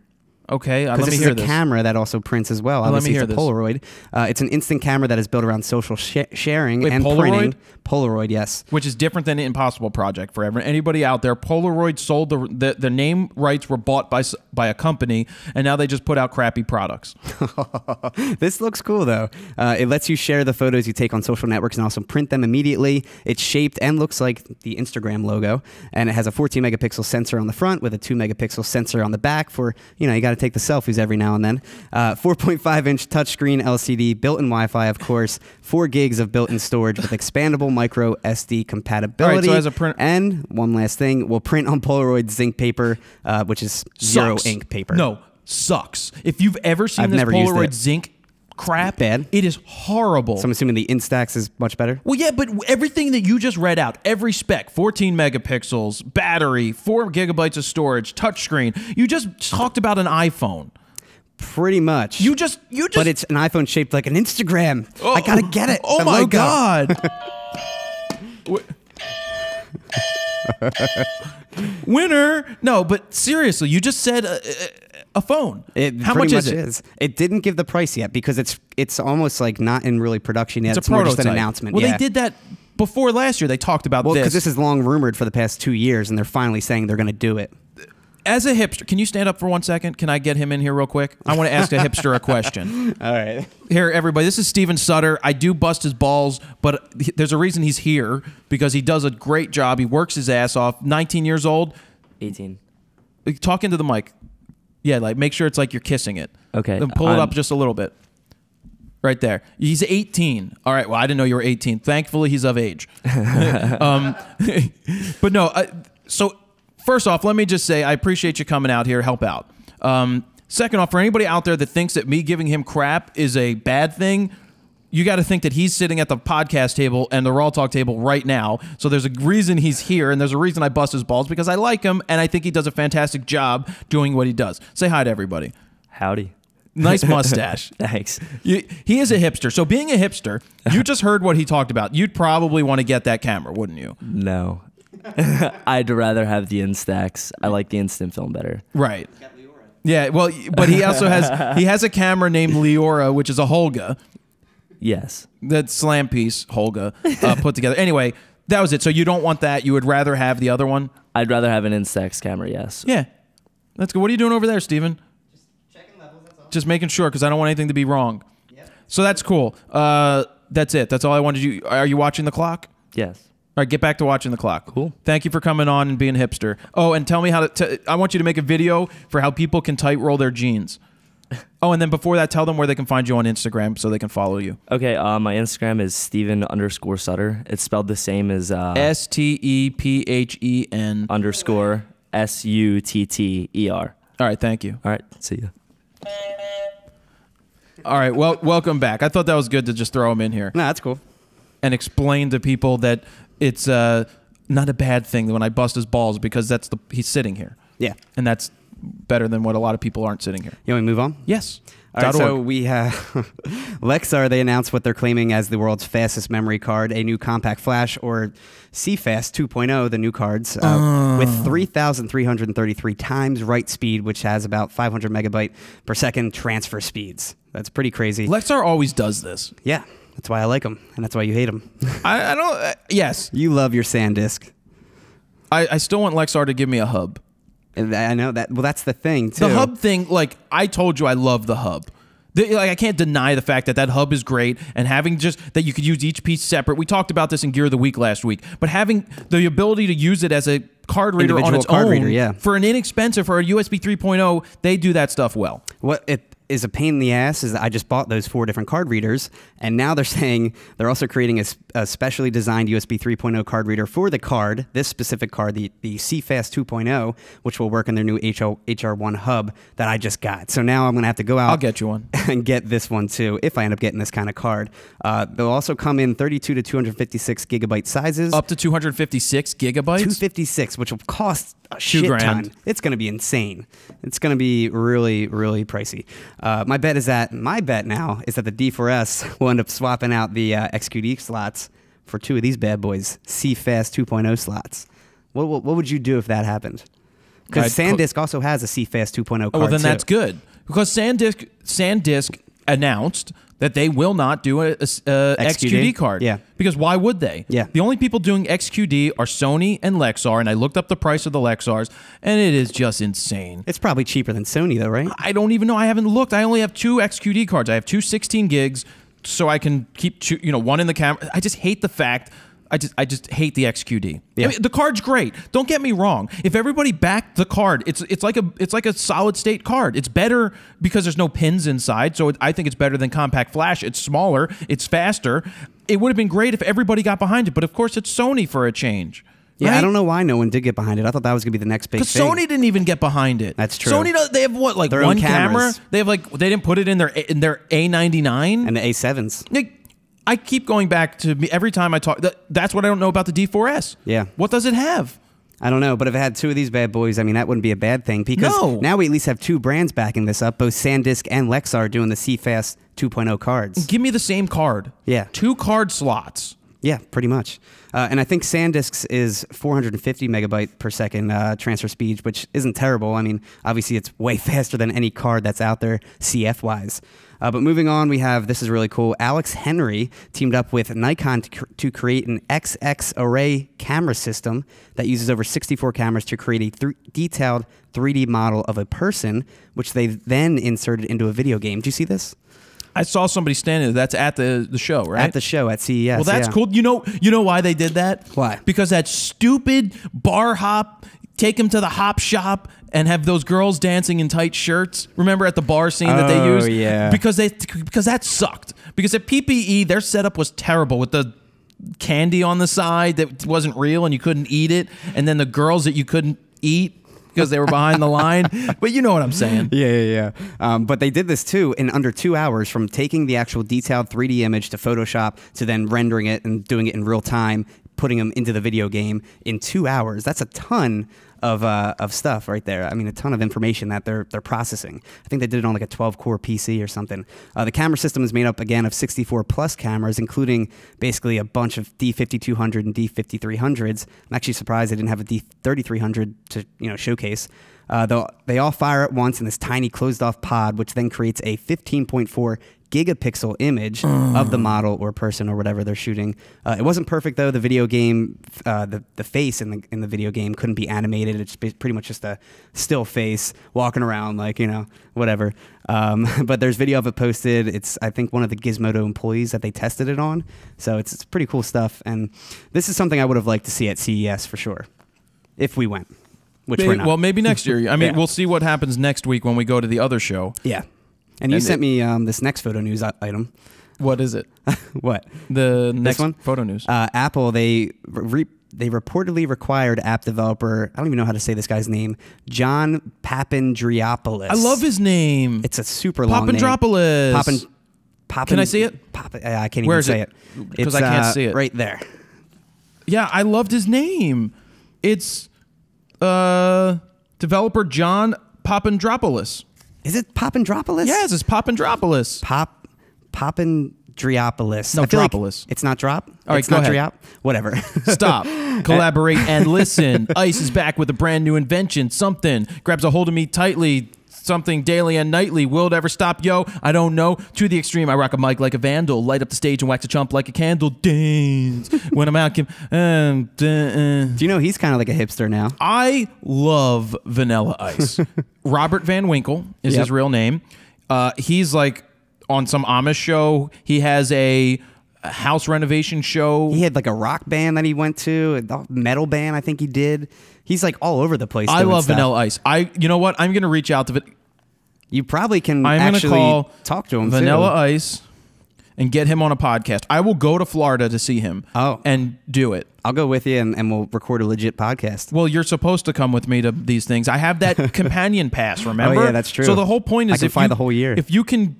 Okay, let Because me this hear is a this. camera that also prints as well. Let me Obviously, hear it's a this. Polaroid. It's an instant camera that is built around social sharing Wait, and Polaroid? printing. Polaroid, yes. Which is different than Impossible Project for anybody out there. Polaroid sold the name rights were bought by a company, and now they just put out crappy products. This looks cool, though. It lets you share the photos you take on social networks and also print them immediately. It's shaped and looks like the Instagram logo, and it has a 14-megapixel sensor on the front with a 2-megapixel sensor on the back for, you got to take the selfies every now and then. 4.5-inch touchscreen LCD, built-in Wi-Fi, of course, 4 gigs of built-in storage with expandable micro SD compatibility. All right, so as a print- and one last thing, will print on Polaroid zinc paper, which is zero Sucks. ink paper. No, sucks. If you've ever seen I've this never used Polaroid it. zinc crap, Bad. it is horrible. So I'm assuming the Instax is much better? Well, yeah, but everything that you just read out, every spec, 14 megapixels, battery, 4 gigabytes of storage, touchscreen. You just talked about an iPhone. Pretty much. You just. But it's an iPhone shaped like an Instagram. I gotta get it. Oh the my logo. God. Winner. No, but seriously, you just said a phone. How much is it? It didn't give the price yet because it's almost like not in really production yet. It's a more prototype. just an announcement. Well, yeah. they did that before last year. They talked about Well, this. because this is long rumored for the past 2 years, and they're finally saying they're going to do it. As a hipster, can you stand up for 1 second? Can I get him in here real quick? I want to ask a hipster a question. All right. Here, everybody, this is Steven Sutter. I do bust his balls, but there's a reason he's here, because he does a great job. He works his ass off. 19 years old. 18. Talk into the mic. Yeah, like make sure it's like you're kissing it. Okay. Then pull it up just a little bit. Right there. He's 18. All right, well, I didn't know you were 18. Thankfully, he's of age. But no, so first off, let me just say I appreciate you coming out here, help out. Second off, for anybody out there that thinks that me giving him crap is a bad thing, you got to think that he's sitting at the podcast table and the RAWtalk table right now. So there's a reason he's here, and there's a reason I bust his balls, because I like him, and I think he does a fantastic job doing what he does. Say hi to everybody. Howdy. Nice mustache. Thanks. He is a hipster. So being a hipster, you just heard what he talked about. You'd probably want to get that camera, wouldn't you? No. I'd rather have the Instax. I like the instant film better. Right. Yeah, well, but he also has a camera named Leora, which is a Holga. Yes. That slam piece Holga put together. Anyway, that was it. So you don't want that. You would rather have the other one? I'd rather have an Instax camera, yes. Yeah. That's good. What are you doing over there, Steven? Just checking levels, that's all. Just making sure, because I don't want anything to be wrong. Yep. So that's cool. That's it. That's all I wanted you. Are you watching the clock? Yes. All right, get back to watching the clock. Cool. Thank you for coming on and being a hipster. Oh, and tell me how to. I want you to make a video for how people can tight roll their jeans. Oh, and then before that, tell them where they can find you on Instagram so they can follow you. Okay, my Instagram is Steven_Sutter. It's spelled the same as STEPHEN _SUTTER. All right, thank you. All right, see ya. All right, well, welcome back. I thought that was good to just throw him in here No, that's cool. and explain to people that it's not a bad thing when I bust his balls, because he's sitting here. Yeah. And that's better than what a lot of people aren't sitting here. You want me to move on? Yes. All right, so we have Lexar. They announced what they're claiming as the world's fastest memory card, a new compact flash, or CFast 2.0, the new cards, with 3,333 times write speed, which has about 500 megabyte per second transfer speeds. That's pretty crazy. Lexar always does this. Yeah, that's why I like them, and that's why you hate them. I don't. Yes. You love your SanDisk. I still want Lexar to give me a hub. And I know that. Well, that's the thing too. The hub thing, like I told you, I love the hub. Like I can't deny the fact that hub is great, and having just that you could use each piece separate. We talked about this in Gear of the Week last week, but having the ability to use it as a card reader on its own, reader, yeah. for an inexpensive, for a USB 3.0, they do that stuff well. What is a pain in the ass is that I just bought those 4 different card readers, and now they're saying they're also creating a specially designed USB 3.0 card reader for the card, this specific card, the CFast 2.0, which will work in their new HR1 hub that I just got. So now I'm going to have to go out. I'll get you one. And get this one too if I end up getting this kind of card. They'll also come in 32 to 256 gigabyte sizes. Up to 256 gigabytes? 256, which will cost a shit ton. It's going to be insane. It's going to be really, really pricey. My bet now is that the D4s will end up swapping out the XQD slots for 2 of these bad boys, CFast 2.0 slots. What would you do if that happened? Because SanDisk also has a CFast 2.0 card. Well, then that's good. Because SanDisk announced that they will not do a XQD card. Yeah. Because why would they? Yeah. The only people doing XQD are Sony and Lexar, and I looked up the price of the Lexars, and it is just insane. It's probably cheaper than Sony, though, right? I don't even know. I haven't looked. I only have 2 XQD cards. I have 2 16 gigs, so I can keep one in the camera. I just hate the fact. I just hate the XQD. Yeah. I mean, the card's great. Don't get me wrong. If everybody backed the card, it's like a solid state card. It's better because there's no pins inside. So I think it's better than compact flash. It's smaller. It's faster. It would have been great if everybody got behind it. But of course, it's Sony for a change. Yeah, right? I don't know why no one did get behind it. I thought that was gonna be the next big thing. Because Sony didn't even get behind it. That's true. Sony, they have what, like their one own camera? They have they didn't put it in their A99 and the A7s. I keep going back to every time I talk. That's what I don't know about the D4S. Yeah. What does it have? I don't know, but if it had 2 of these bad boys, I mean, that wouldn't be a bad thing because now we at least have 2 brands backing this up. Both SanDisk and Lexar doing the CFast 2.0 cards. Give me the same card. Yeah. 2 card slots. Yeah, pretty much. And I think SanDisk's is 450 megabyte per second transfer speed, which isn't terrible. I mean, obviously it's way faster than any card that's out there CF-wise. But moving on, we have, this is really cool, Alex Henry teamed up with Nikon to create an XX array camera system that uses over 64 cameras to create a detailed 3D model of a person, which they then inserted into a video game. Do you see this? I saw somebody standing there. That's at the show, right? At the show, at CES. Well, that's cool. You know why they did that? Why? Because that stupid bar hop, take him to the hop shop and have those girls dancing in tight shirts. Remember at the bar scene that they used? Oh, yeah. Because that sucked. Because at PPE, their setup was terrible with the candy on the side that wasn't real and you couldn't eat it, and then the girls that you couldn't eat because they were behind the line. But you know what I'm saying. Yeah. But they did this too in under 2 hours, from taking the actual detailed 3D image to Photoshop to then rendering it and doing it in real time, putting them into the video game in 2 hours. That's a ton of stuff right there. I mean, a ton of information that they're processing. I think they did it on like a 12-core PC or something. The camera system is made up, again, of 64 plus cameras, including basically a bunch of D5200 and D5300s. I'm actually surprised they didn't have a D3300 to showcase. They all fire at once in this tiny closed-off pod, which then creates a 15.4 gigapixel image of the model or person or whatever they're shooting. It wasn't perfect though. The video game, the face in the video game couldn't be animated. It's pretty much just a still face walking around like whatever. But there's video of it posted. It's, I think, one of the Gizmodo employees that they tested it on. So it's pretty cool stuff. And this is something I would have liked to see at CES for sure, if we went. Which we're not. Well, maybe next year. I mean, Yeah. We'll see what happens next week when we go to the other show. Yeah. And you sent me this next photo news item. What is it? What? The next one? photo news. Apple, they reportedly required app developer, I don't even know how to say this guy's name, John Papandreopoulos. I love his name. It's a super long name. Papandreopoulos. Can I see it? I can't Where even is say it? it. Because I can't see it. Right there. Yeah, I loved his name. It's developer John Papandreopoulos. Is it Papandreopoulos? Yes, it's Papandreopoulos. Papandreopoulos. No, I feel like Dropolis. it's not drop? All right, it's go not ahead. Driop? Whatever. Stop. Collaborate and listen. Ice is back with a brand new invention. Something grabs a hold of me tightly. Something daily and nightly. Will it ever stop, yo? I don't know. To the extreme, I rock a mic like a vandal. Light up the stage and wax a chump like a candle. Dance. When I'm out. Do you know he's kind of like a hipster now? I love Vanilla Ice. Robert Van Winkle is his real name. He's like on some Amish show. He has a house renovation show. He had like a rock band that he went to, a metal band I think he did. He's like all over the place. I love stuff. Vanilla Ice. You know what? I'm gonna reach out to it. You probably can I'm going to actually call talk to him Vanilla too. Ice and get him on a podcast. I will go to Florida to see him and do it. I'll go with you and we'll record a legit podcast. Well, you're supposed to come with me to these things. I have that companion pass, remember? Oh, yeah, that's true. So the whole point is I can fly the whole year. If you can,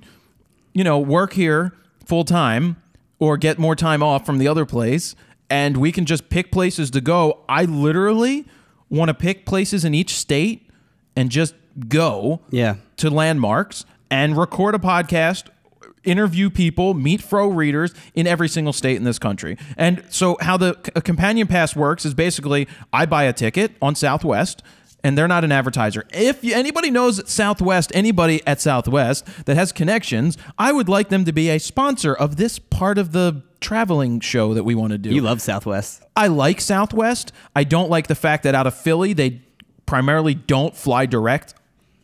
work here full time or get more time off from the other place and we can just pick places to go. I literally want to pick places in each state and just go to landmarks and record a podcast, interview people, meet fro readers in every single state in this country. And so how a companion pass works is basically I buy a ticket on Southwest, and they're not an advertiser. If anybody knows Southwest, anybody at Southwest that has connections, I would like them to be a sponsor of this part of the traveling show that we want to do. You love Southwest. I like Southwest. I don't like the fact that out of Philly, they primarily don't fly direct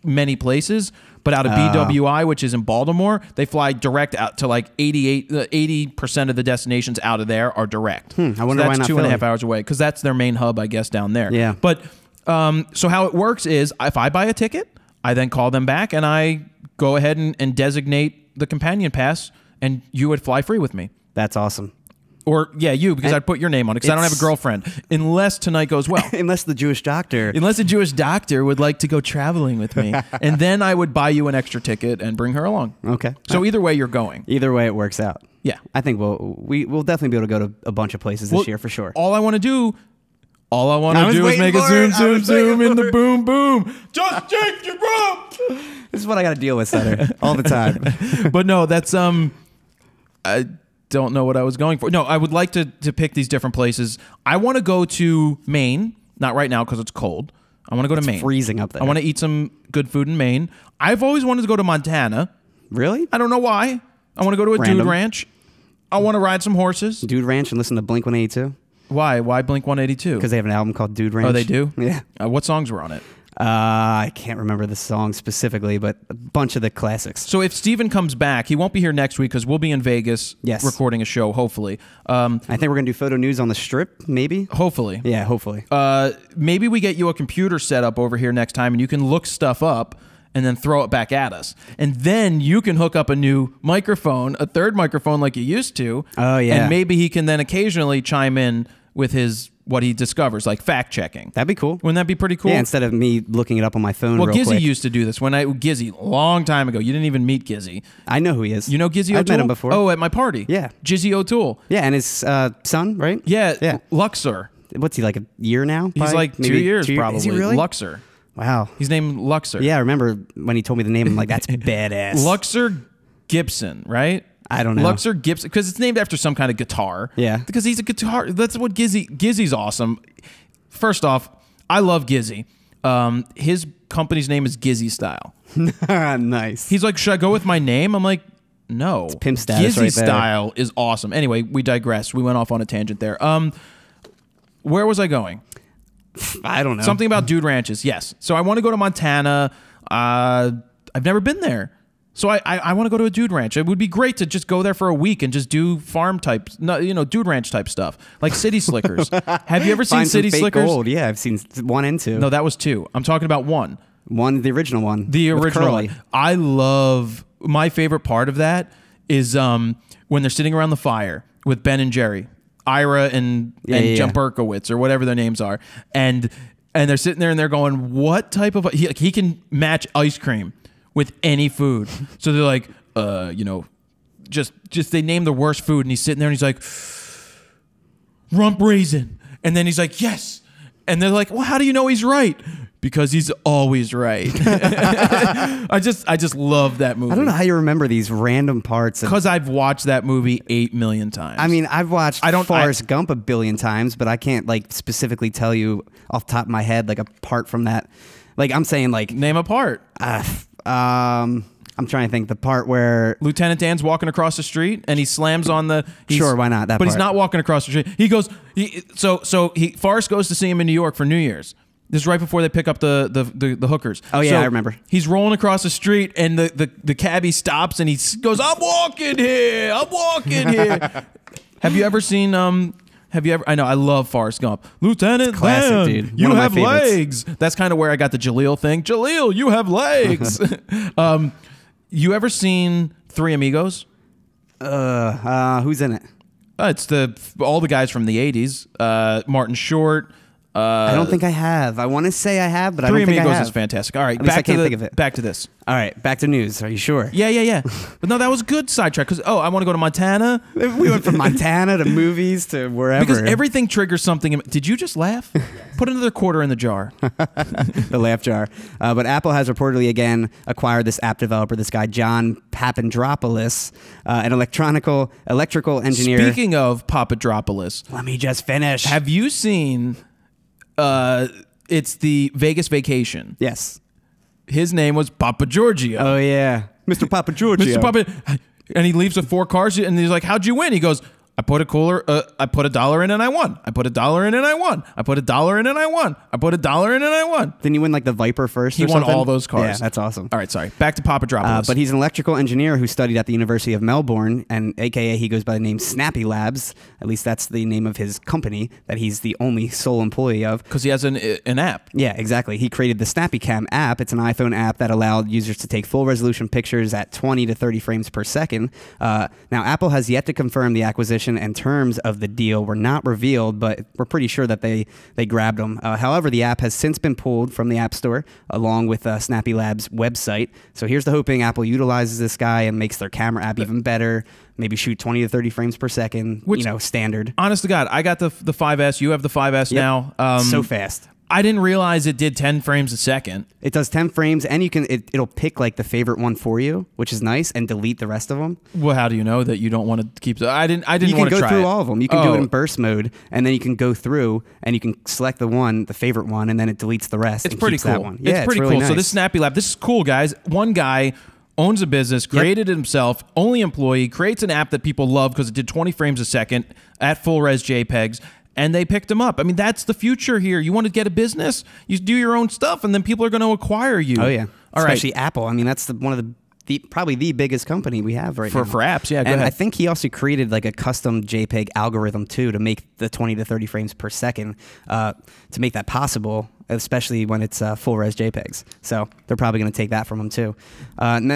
many places. But out of BWI, which is in Baltimore, they fly direct out to like 80% of the destinations out of there are direct. I wonder why that's not 2.5 Philly? hours away because that's their main hub, I guess, down there. Yeah. But so how it works is if I buy a ticket, I then call them back and I go ahead and designate the companion pass, and you would fly free with me. That's awesome. Or, yeah, you, because I'd put your name on it because I don't have a girlfriend. Unless tonight goes well. Unless the Jewish doctor. Unless a Jewish doctor would like to go traveling with me. And then I would buy you an extra ticket and bring her along. Okay. So either way, you're going. Either way, it works out. Yeah. I think we'll definitely be able to go to a bunch of places this year for sure. All I want to do is make a zoom in the boom boom. Just take your rope. This is what I got to deal with, Sutter, all the time. But no, that's I don't know what I was going for. No, I would like to pick these different places. I want to go to Maine, not right now because it's cold. I want to go to Maine. Freezing up there. I want to eat some good food in Maine. I've always wanted to go to Montana. Really? I don't know why. I want to go to a dude ranch. I want to ride some horses. Dude Ranch and listen to Blink 182. Why? Why Blink 182? Because they have an album called Dude Ranch. Oh, they do? Yeah. What songs were on it? I can't remember the song specifically, but a bunch of the classics. So if Steven comes back, he won't be here next week because we'll be in Vegas recording a show, hopefully. I think we're going to do photo news on the Strip, maybe? Hopefully. Yeah, hopefully. Maybe we get you a computer set up over here next time and you can look stuff up and then throw it back at us. And then you can hook up a new microphone, a third microphone like you used to. Oh, yeah. And maybe he can then occasionally chime in with what he discovers, like fact checking. That'd be cool. Wouldn't that be pretty cool? Yeah, instead of me looking it up on my phone real Gizzy quick. used to do this. Gizzy, long time ago. You didn't even meet Gizzy. I know who he is. You know Gizzy O'Toole? I've met him before. Oh, at my party. Yeah. Gizzy O'Toole. Yeah, and his son, right? Yeah. Luxor. What's he, like a year now? He's like maybe 2 years, probably. Is he really? Luxor. Wow. He's named Luxor. Yeah, I remember when he told me the name, I'm like, that's badass. Luxor Gibson, right? I don't know. Luxor Gibson, because it's named after some kind of guitar. Yeah. Because he's a guitar. That's what Gizzy's awesome. First off, I love Gizzy. His company's name is Gizzy Style. Nice. He's like, should I go with my name? I'm like, no. It's pimp status Gizzy right there. Style is awesome. Anyway, we digress. We went off on a tangent there. Where was I going? I don't know. Something about dude ranches. Yes. So I want to go to Montana. I've never been there. So I want to go to a dude ranch. It would be great to just go there for a week and just do farm type, dude ranch type stuff, like City Slickers. Have you ever seen Find some City fake Slickers? gold. Yeah, I've seen 1 and 2. No, that was 2. I'm talking about 1. The original one. The with original Curly. one. I love, my favorite part of that is when they're sitting around the fire with Ben and Jerry, Ira and Jump Berkowitz or whatever their names are, and they're sitting there and they're going, what type of he can match ice cream with any food. So they're like, just they name the worst food, and he's sitting there and he's like, rump raisin, and then he's like, yes, and they're like, well, how do you know he's right? Because he's always right. I just love that movie. I don't know how you remember these random parts. Because I've watched that movie 8 million times. I mean, I've watched Forrest Gump a billion times, but I can't like specifically tell you off the top of my head like apart from that. Like I'm saying like name a part. I'm trying to think the part where Lieutenant Dan's walking across the street and he slams on the. Sure, why not? But he's not walking across the street. He goes. Forrest goes to see him in New York for New Year's. This is right before they pick up the hookers. Oh yeah, I remember. He's rolling across the street and the cabbie stops and he goes, "I'm walking here. I'm walking here." Have you ever seen Have you ever? I know I love Forrest Gump. Lieutenant classic, Dan, dude. you One of my have favorites. legs. That's kind of where I got the Jaleel thing. Jaleel, you have legs. You ever seen Three Amigos? Who's in it? It's all the guys from the '80s. Martin Short. I don't think I have. I want to say I have, but I Three don't think I Amigos have. is fantastic. All right, At least I can't think of it. Back to this. All right, back to news. Are you sure? Yeah. But no, that was a good sidetrack because I want to go to Montana We went from Montana to movies to wherever. because everything triggers something. Did you just laugh? Put another quarter in the jar. The laugh jar. But Apple has reportedly again acquired this app developer, this guy John Papandropoulos, an electrical engineer. Speaking of Papadropoulos, Let me just finish. have you seen? It's the Vegas Vacation. Yes. His name was Papa Giorgio. Oh yeah, Mr. Papa Giorgio. Mr. Papa, and he leaves with 4 cars, and he's like, "How'd you win?" He goes, I put $1 in and I won. I put $1 in and I won. I put $1 in and I won. I put $1 in and I won. Didn't you win like the Viper first? He or won something? all those cars. Yeah, that's awesome. All right, sorry. Back to Papadropoulos. But he's an electrical engineer who studied at the University of Melbourne, and AKA he goes by the name Snappy Labs. At least that's the name of his company that he's the only sole employee of. Because he has an app. Yeah, exactly. He created the SnappyCam app. It's an iPhone app that allowed users to take full resolution pictures at 20 to 30 frames per second. Now, Apple has yet to confirm the acquisition, and terms of the deal were not revealed, but we're pretty sure that they grabbed them. However, the app has since been pulled from the App Store along with Snappy Labs' website. So here's the hoping Apple utilizes this guy and makes their camera app even better. Maybe shoot 20 to 30 frames per second, Which, standard. Honest to God, I got the 5S. You have the 5S now. So fast. I didn't realize it did 10 frames a second. It does 10 frames, and you can it'll pick like the favorite one for you, which is nice, and delete the rest of them. Well, how do you know that you don't want to keep? I didn't You want can to go try through it. all of them. You can do it in burst mode, and then you can go through and you can select the favorite one, and then it deletes the rest. It's and pretty keeps cool. That one. Yeah, it's pretty really cool. Nice. So this Snappy Lab, this is cool, guys. One guy owns a business, created it himself, only employee, creates an app that people love because it did 20 frames a second at full res JPEGs. And they picked him up. I mean, that's the future here. You want to get a business, you do your own stuff, and then people are going to acquire you. Oh yeah, all right. Especially Apple. I mean, that's one of the probably the biggest company we have right now for apps. Yeah, go and ahead. I think he also created like a custom JPEG algorithm too to make the 20 to 30 frames per second to make that possible, especially when it's full res JPEGs. So they're probably going to take that from him too.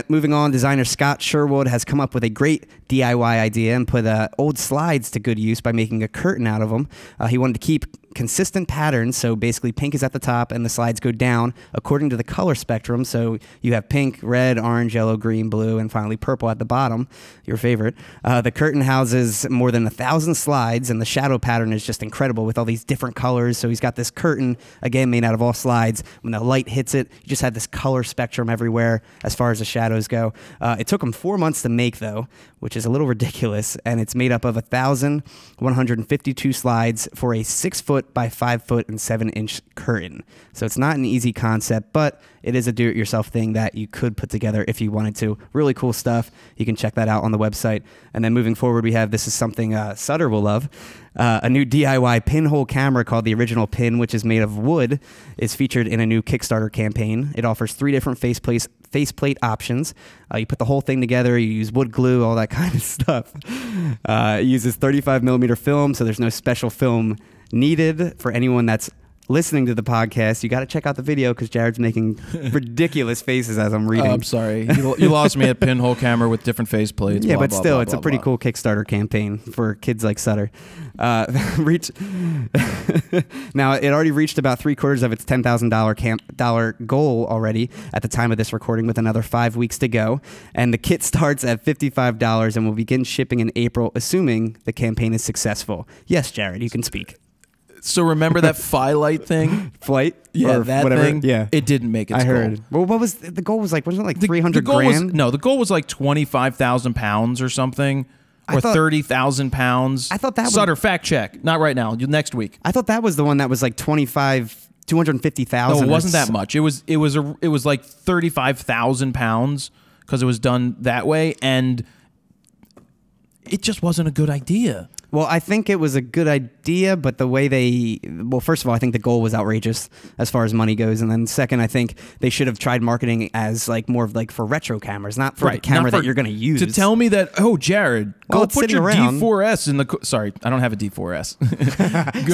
Moving on, designer Scott Sherwood has come up with a great DIY idea and put old slides to good use by making a curtain out of them. He wanted to keep consistent patterns, so basically pink is at the top and the slides go down according to the color spectrum. So you have pink, red, orange, yellow, green, blue, and finally purple at the bottom, your favorite. The curtain houses more than 1,000 slides, and the shadow pattern is just incredible with all these different colors. So he's got this curtain, again, made out of all slides. When the light hits it, you just have this color spectrum everywhere as far as the shadows go. It took him 4 months to make, though, which is a little ridiculous, and it's made up of 1,152 slides for a 6-foot by 5-foot and 7-inch curtain. So it's not an easy concept, but it is a do-it-yourself thing that you could put together if you wanted to. Really cool stuff. You can check that out on the website. And then moving forward, we have, this is something Sutter will love, a new DIY pinhole camera called the Original Pin, which is made of wood, is featured in a new Kickstarter campaign. It offers 3 different faceplate options. You put the whole thing together, you use wood glue, all that kind of stuff. It uses 35mm film, so there's no special film needed. For anyone that's listening to the podcast, you got to check out the video because Jared's making ridiculous faces as I'm reading. Oh, I'm sorry. You lost me at pinhole camera with different face plates. Yeah, blah, but blah, still, blah, it's blah, a pretty blah. cool Kickstarter campaign for kids like Sutter. Now, it already reached about 3/4 of its $10,000 goal already at the time of this recording, with another 5 weeks to go. And the kit starts at $55 and will begin shipping in April, assuming the campaign is successful. Yes, Jared, you can speak. So remember that Firelight thing? Flight? Yeah, or that whatever. thing. Yeah, it didn't make its I heard. goal. Well, what was the goal? Was like, wasn't it like The 300 goal grand? Was, no, the goal was like 25,000 pounds or something, or 30,000 pounds. I thought that was Sutter, fact check. Not right now. Next week. I thought that was the one that was like 250,000. No, it wasn't that much. It was like 35,000 pounds because it was done that way, and it just wasn't a good idea. Well, I think it was a good idea, but the way well, first of all, I think the goal was outrageous as far as money goes, and then second, I think they should have tried marketing as like more of like for retro cameras, not for the camera that you're going to use. To tell me that, oh, Jared, well, go put your D4s in the. Sorry, I don't have a D4s.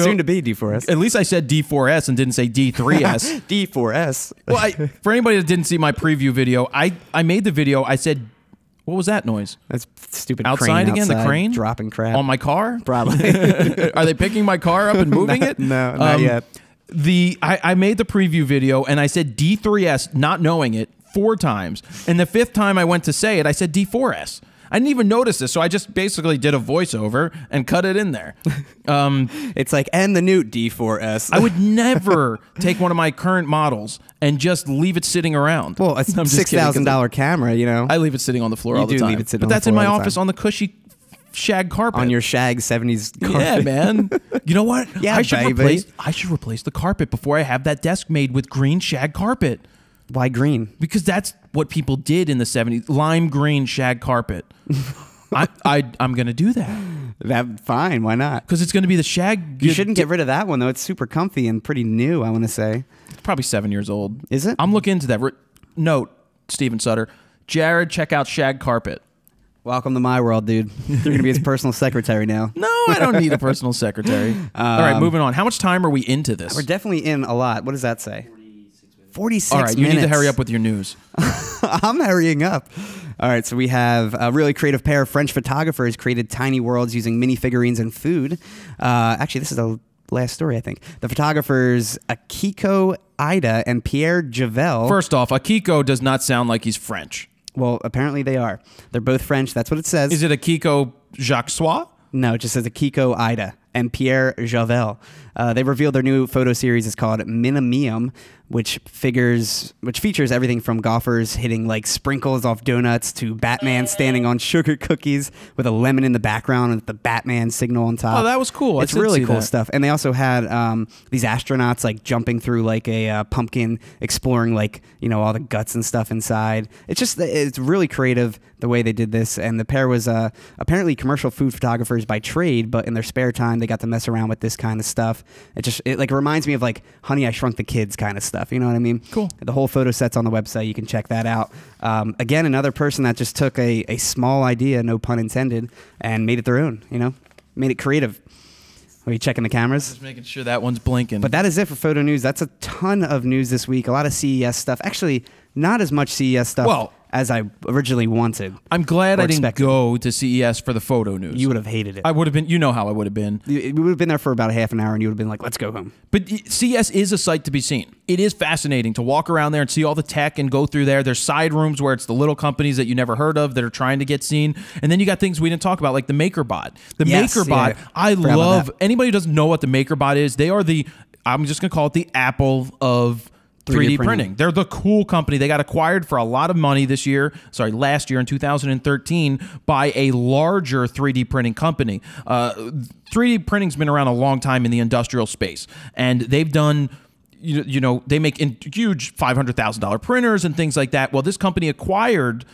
Soon to be D4s. At least I said D4s and didn't say D3s. D4s. Well, for anybody that didn't see my preview video, I made the video. I said, what was that noise? That's stupid. Outside again, the crane dropping crap on my car. Probably. Are they picking my car up and moving it? No, not yet. I made the preview video and I said D3s, not knowing it, 4 times. And the 5th time I went to say it, I said D4s. I didn't even notice this, so I just basically did a voiceover and cut it in there. It's like, and the new D4s. I would never take one of my current models and just leave it sitting around. Well, a $6,000 camera, you know. I leave it sitting on the floor all the time. Leave it sitting but on the that's floor in my all the office time. on the cushy shag carpet. On your shag 70s carpet. Yeah, man. You know what? Yeah, I should baby. I should replace the carpet before I have that desk made with green shag carpet. Why green? Because that's what people did in the 70s. Lime green shag carpet. I'm going to do that. Fine, why not? Because it's going to be the shag. You shouldn't get rid of that one, though. It's super comfy and pretty new, I want to say. It's probably 7 years old. Is it? I'm looking into that. Note, Steven Sutter. Jared, check out shag carpet. Welcome to my world, dude. You're going to be his personal secretary now. No, I don't need a personal secretary. All right, moving on. How much time are we into this? We're definitely in a lot. What does that say? 46 All right, you need to hurry up with your news. I'm hurrying up. All right, so we have a really creative pair of French photographers created tiny worlds using minifigurines and food. Actually, this is the last story, I think. The photographers Akiko Ida and Pierre Javel. First off, Akiko does not sound like he's French. Well, apparently they are. They're both French. That's what it says. Is it Akiko Jacques Sois? No, it just says Akiko Ida and Pierre Javel. They revealed their new photo series is called Minimium, which features everything from golfers hitting like sprinkles off donuts to Batman standing on sugar cookies with a lemon in the background and the Batman signal on top. Oh, that was cool. It's really cool stuff. And they also had these astronauts like jumping through like a pumpkin, exploring like, you know, all the guts and stuff inside. It's really creative the way they did this. And the pair was apparently commercial food photographers by trade, but in their spare time they got to mess around with this kind of stuff. It like reminds me of like Honey, I Shrunk the Kids kind of stuff. You know what I mean? Cool. The whole photo set's on the website. You can check that out. Again, another person that just took a small idea, no pun intended, and made it their own. You know, made it creative. Are you checking the cameras? Just making sure that one's blinking. But that is it for photo news. That's a ton of news this week. A lot of CES stuff. Actually, not as much CES stuff as I originally wanted. I'm glad I didn't go to CES for the photo news. You would have hated it. I would have been. You know how I would have been. We would have been there for about a half an hour, and you would have been like, "Let's go home." But CES is a sight to be seen. It is fascinating to walk around there and see all the tech and go through there. There's side rooms where it's the little companies that you never heard of that are trying to get seen, and then you got things we didn't talk about like the MakerBot. The MakerBot, yeah. I love. Anybody who doesn't know what the MakerBot is, they are the. I'm just gonna call it the Apple of 3D printing. They're the cool company. They got acquired for a lot of money last year in 2013 by a larger 3D printing company. 3D printing's been around a long time in the industrial space, and they've done, you know, they make huge $500,000 printers and things like that. Well, this company acquired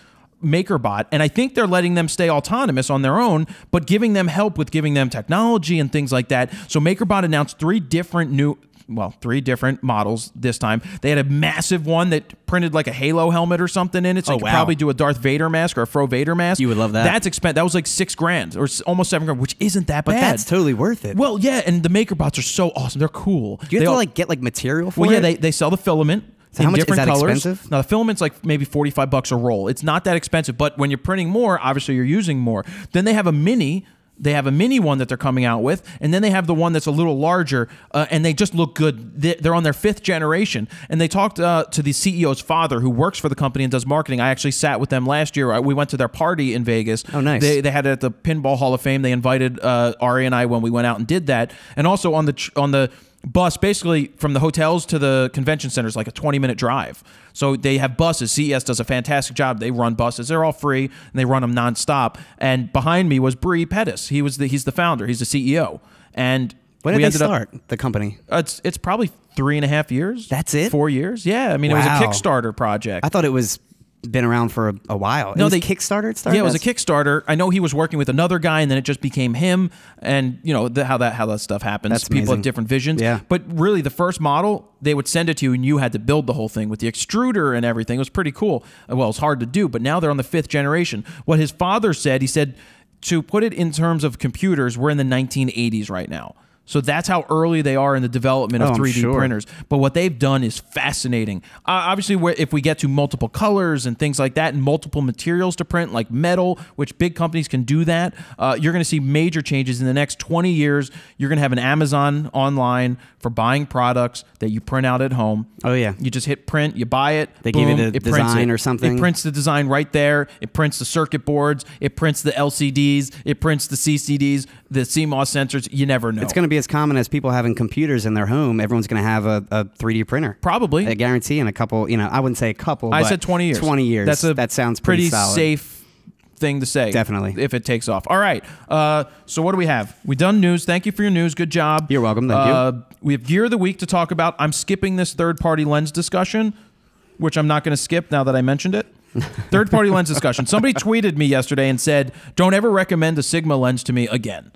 MakerBot, and I think they're letting them stay autonomous on their own, but giving them help with giving them technology and things like that. So MakerBot announced three different models this time. They had a massive one that printed like a Halo helmet or something in it, so you could probably do a Darth Vader mask or a Fro Vader mask. You would love that. That's expensive. That was like $6,000 or almost $7,000, which isn't that bad. But that's totally worth it. Well, yeah, and the MakerBots are so awesome. They're cool. Do you have to like get like material for it? Well, yeah, they sell the filament. So how much different is that colors. expensive? Now the filament's like maybe $45 a roll. It's not that expensive, but when you're printing more, obviously you're using more. Then they have a mini. They have a mini one that they're coming out with, and then they have the one that's a little larger, and they just look good. They're on their 5th generation, and they talked to the CEO's father, who works for the company and does marketing. I actually sat with them last year. We went to their party in Vegas. Oh, nice. They had it at the Pinball Hall of Fame. They invited Ari and I when we went out and did that, and also on the bus, basically from the hotels to the convention center is like a 20-minute drive. So they have buses. CES does a fantastic job. They run buses. They're all free, and they run them nonstop. And behind me was Bree Pettis. He's the founder. He's the CEO. And when did they start the company? It's probably 3.5 years. That's it? 4 years. Yeah. I mean, it was a Kickstarter project. I thought it was been around for a while. No, It was they Kickstarter. It started Yeah, it was a as? Kickstarter. I know he was working with another guy, and then it just became him. And you know how that stuff happens. That's People amazing. have different visions. Yeah. But really, the first model, they would send it to you, and you had to build the whole thing with the extruder and everything. It was pretty cool. Well, it's hard to do, but now they're on the 5th generation. What his father said, he said, to put it in terms of computers, we're in the 1980s right now. So that's how early they are in the development of I'm 3D sure. printers. But what they've done is fascinating. Obviously, if we get to multiple colors and things like that and multiple materials to print, like metal, which big companies can do that, you're going to see major changes in the next 20 years. You're going to have an Amazon online for buying products that you print out at home. Oh, yeah. You just hit print, you buy it. They boom, give you the it prints design it. or something? It prints the design right there. It prints the circuit boards. It prints the LCDs. It prints the CCDs, the CMOS sensors. You never know. It's going to be as common as people having computers in their home. Everyone's going to have a 3D printer. Probably. I guarantee in a couple, I wouldn't say a couple, I but said 20 years. 20 years. That sounds pretty solid. safe thing to say. Definitely. If it takes off. All right. So what do we have? We done news. Thank you for your news. Good job. You're welcome. Thank you. We have gear of the week to talk about. I'm skipping this third-party lens discussion, which I'm not going to skip now that I mentioned it. Third-party lens discussion. Somebody tweeted me yesterday and said, don't ever recommend a Sigma lens to me again.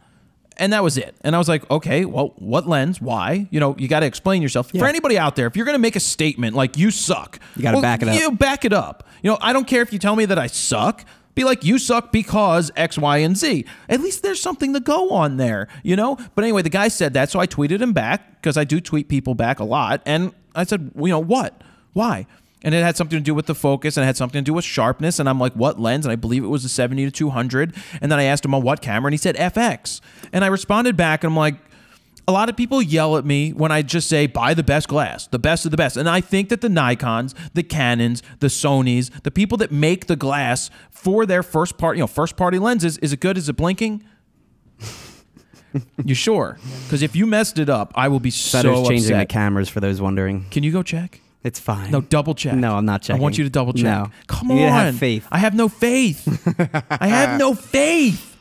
And that was it. And I was like, okay, well, what lens? Why? You got to explain yourself. Yeah. For anybody out there, if you're going to make a statement like you suck, you got to back it up. You back it up. I don't care if you tell me that I suck. Be like, you suck because X, Y, and Z. At least there's something to go on there, But anyway, the guy said that, so I tweeted him back because I do tweet people back a lot. And I said, what? Why? And it had something to do with the focus, and it had something to do with sharpness. And I'm like, what lens? And I believe it was a 70-200. And then I asked him on what camera, and he said FX. And I responded back, and I'm like, a lot of people yell at me when I just say, buy the best glass, the best of the best. And I think that the Nikons, the Canons, the Sonys, the people that make the glass for their first party lenses, is it good? Is it blinking? You sure? Because if you messed it up, I will be Sutter's changing the upset. cameras for those wondering. Can you go check? It's fine. No, double check. No, I'm not checking. I want you to double check. No. Come You on. need to have faith. I have no faith. I have no faith.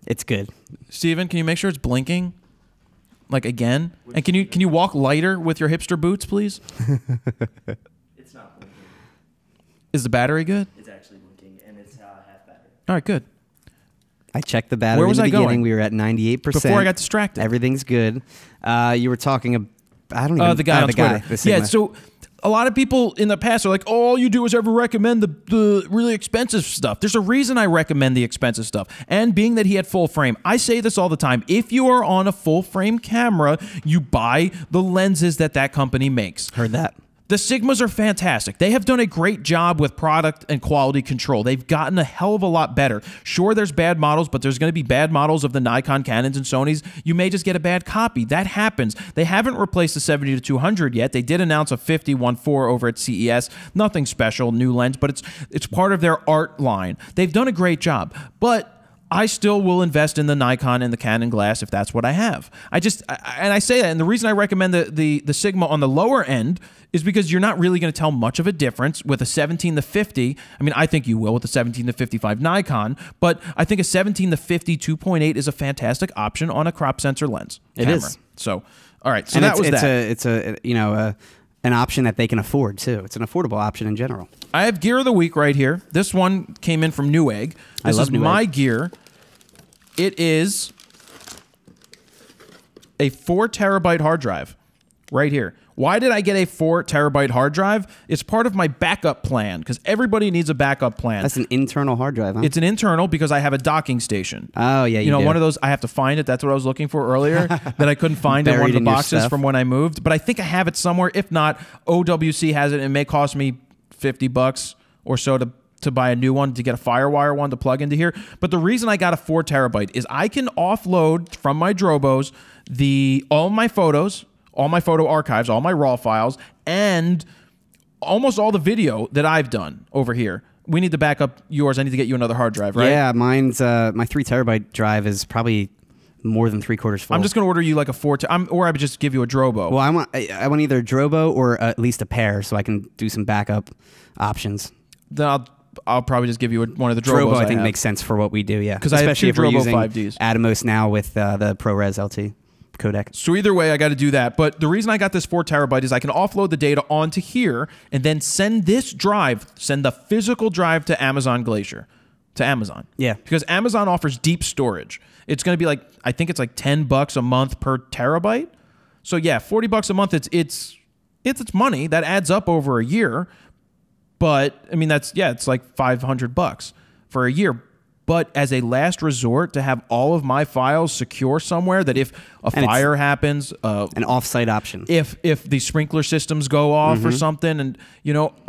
It's good. Steven, can you make sure it's blinking? Like again? And can you walk lighter with your hipster boots, please? It's not blinking. Is the battery good? It's actually blinking, and it's half battery. All right, good. I checked the battery Where was in the I beginning. going? We were at 98%. Before I got distracted. Everything's good. You were talking I don't even The guy on Twitter. the Sigma. Yeah, so a lot of people in the past are like, oh, all you do is ever recommend the really expensive stuff. There's a reason I recommend the expensive stuff. And being that he had full frame, I say this all the time. If you are on a full frame camera, you buy the lenses that company makes. Heard that. The Sigmas are fantastic. They have done a great job with product and quality control. They've gotten a hell of a lot better. Sure, there's bad models, but there's going to be bad models of the Nikon, Canons, and Sonys. You may just get a bad copy. That happens. They haven't replaced the 70-200 yet. They did announce a 50-1.4 over at CES. Nothing special, new lens, but it's part of their art line. They've done a great job, but I still will invest in the Nikon and the Canon glass if that's what I have. And I say that, and the reason I recommend the Sigma on the lower end is because you're not really going to tell much of a difference with a 17-50. I mean, I think you will with the 17-55 Nikon, but I think a 17-50 2.8 is a fantastic option on a crop sensor lens. It camera. is. So, all right. So And that was that. It's an option that they can afford too. It's an affordable option in general. I have gear of the week right here. This one came in from Newegg. This love is Newegg. my gear. It is a 4 terabyte hard drive right here. Why did I get a 4 terabyte hard drive? It's part of my backup plan because everybody needs a backup plan. That's an internal hard drive, huh? It's an internal because I have a docking station. Oh, yeah, you do. One of those, I have to find it. That's what I was looking for earlier that I couldn't find in one Buried of the in your boxes stuff. from when I moved. But I think I have it somewhere. If not, OWC has it. It may cost me $50 or so to buy a new one, to get a Firewire one to plug into here. But the reason I got a 4 terabyte is I can offload from my Drobos all my photos, all my photo archives, all my RAW files, and almost all the video that I've done over here. We need to back up yours. I need to get you another hard drive, right? Yeah, mine's my 3 terabyte drive is probably more than 3/4 full. I'm just going to order you like a 4, or I would just give you a Drobo. Well, I want either a Drobo or at least a pair so I can do some backup options. Then I'll probably just give you one of the Drobos. Drobo, I think, have. makes sense for what we do, yeah. 'Cause I have especially two if we're Drobo using 5Ds. Atomos now with the ProRes LT. codec. So either way, I got to do that. But the reason I got this 4 terabyte is I can offload the data onto here and then send this drive, send the physical drive to Amazon Glacier, to Amazon. Yeah. Because Amazon offers deep storage. It's going to be like, I think it's like $10 a month per terabyte. So yeah, $40 a month. It's money that adds up over a year. But I mean, it's like $500 for a year. But as a last resort, to have all of my files secure somewhere, that if a fire happens, an offsite option. If the sprinkler systems go off or something, and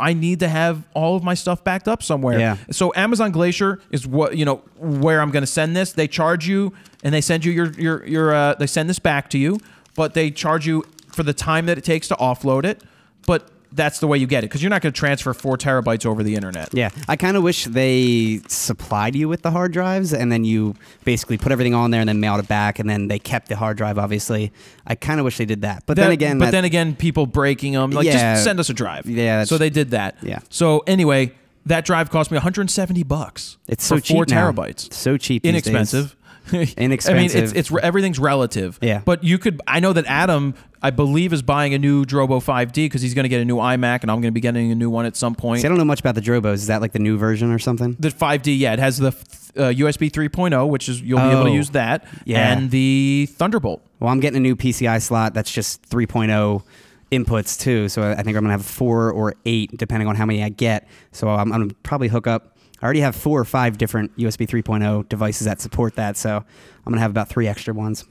I need to have all of my stuff backed up somewhere. Yeah. So Amazon Glacier is where I'm going to send this. They charge you, and they send you your they send this back to you, but they charge you for the time that it takes to offload it. But that's the way you get it, because you're not going to transfer 4 terabytes over the internet. Yeah, I kind of wish they supplied you with the hard drives, and then you basically put everything on there and then mailed it back, and then they kept the hard drive, obviously. I kind of wish they did that. But then again, people breaking them, like, just send us a drive. Yeah. So they did that. Yeah. So anyway, that drive cost me $170. It's so for cheap 4 now. terabytes. It's so cheap these Inexpensive. days. Inexpensive. I mean, it's everything's relative. Yeah. But I know that Adam, I believe, is buying a new Drobo 5D because he's going to get a new iMac, and I'm going to be getting a new one at some point. See, I don't know much about the Drobos. Is that like the new version or something? The 5D, yeah, it has the USB 3.0, which is you'll be able to use that, and the Thunderbolt. Well, I'm getting a new PCI slot that's just 3.0 inputs too. So I think I'm gonna have 4 or 8 depending on how many I get. So I'm gonna probably hook up. I already have 4 or 5 different USB 3.0 devices that support that, so I'm going to have about 3 extra ones.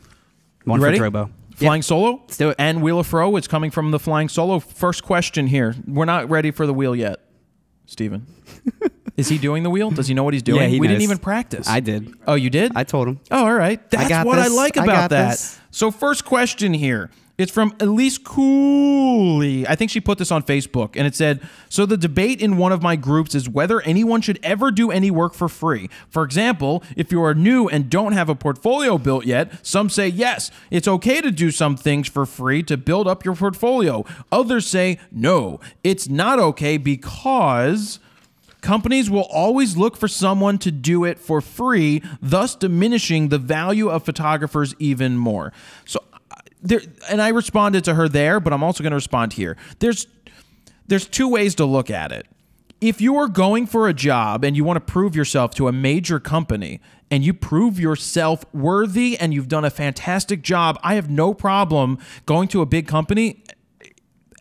One you ready? for Drobo. Flying Solo? Let's do it. And Wheel of Fro, it's coming from the Flying Solo. First question here. We're not ready for the wheel yet, Steven. Is he doing the wheel? Does he know what he's doing? Yeah, we didn't even practice. I did. Oh, you did? I told him. Oh, all right. That's what I like about that. This. So first question here. It's from Elise Cooley. I think she put this on Facebook, and it said, so the debate in one of my groups is whether anyone should ever do any work for free. For example, if you are new and don't have a portfolio built yet, some say, yes, it's okay to do some things for free to build up your portfolio. Others say, no, it's not okay because companies will always look for someone to do it for free, thus diminishing the value of photographers even more. So and I responded to her there, but I'm also going to respond here. There's 2 ways to look at it. If you are going for a job and you want to prove yourself to a major company and you prove yourself worthy and you've done a fantastic job, I have no problem going to a big company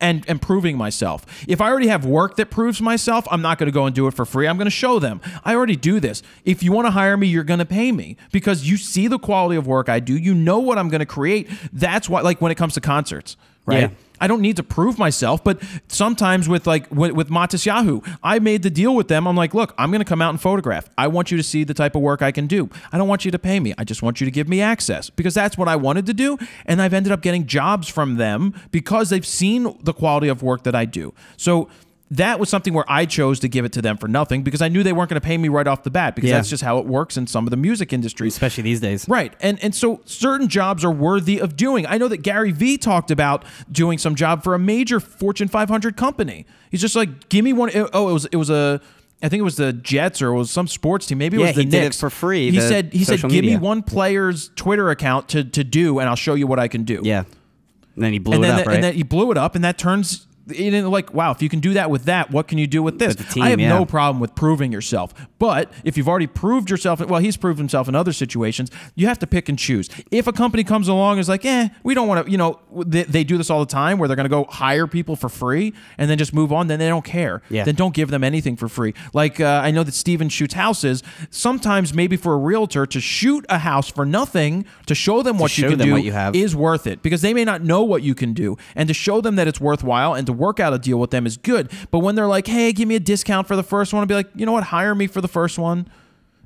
and proving myself. If I already have work that proves myself, I'm not going to go and do it for free. I'm going to show them. I already do this. If you want to hire me, you're going to pay me because you see the quality of work I do. You know what I'm going to create. That's why, like when it comes to concerts, right? Yeah. I don't need to prove myself, but sometimes with Matis Yahoo, I made the deal with them. I'm like, look, I'm going to come out and photograph. I want you to see the type of work I can do. I don't want you to pay me. I just want you to give me access because that's what I wanted to do. And I've ended up getting jobs from them because they've seen the quality of work that I do. So that was something where I chose to give it to them for nothing because I knew they weren't going to pay me right off the bat because that's just how it works in some of the music industries. Especially these days. Right. And so certain jobs are worthy of doing. I know that Gary Vee talked about doing some job for a major Fortune 500 company. He's just like, give me one. Oh, it was I think it was the Jets or it was some sports team. Maybe it was the Knicks. He did it for free. He said, give me one player's Twitter account to do and I'll show you what I can do. Yeah. And then he blew it up, right? And then he blew it up and that turns... like, wow, if you can do that with that, what can you do with this? With the team, I have no problem with proving yourself. But if you've already proved yourself, well, he's proved himself in other situations, you have to pick and choose. If a company comes along and is like, we don't want to, they do this all the time where they're going to go hire people for free and then just move on, then they don't care. Yeah. Then don't give them anything for free. Like, I know that Steven shoots houses. Sometimes maybe for a realtor to shoot a house for nothing, to show them what you can do is worth it because they may not know what you can do. And to show them that it's worthwhile and to work out a deal with them is good. But when they're like, hey, give me a discount for the first one, I'll be like, you know what, hire me for the first one.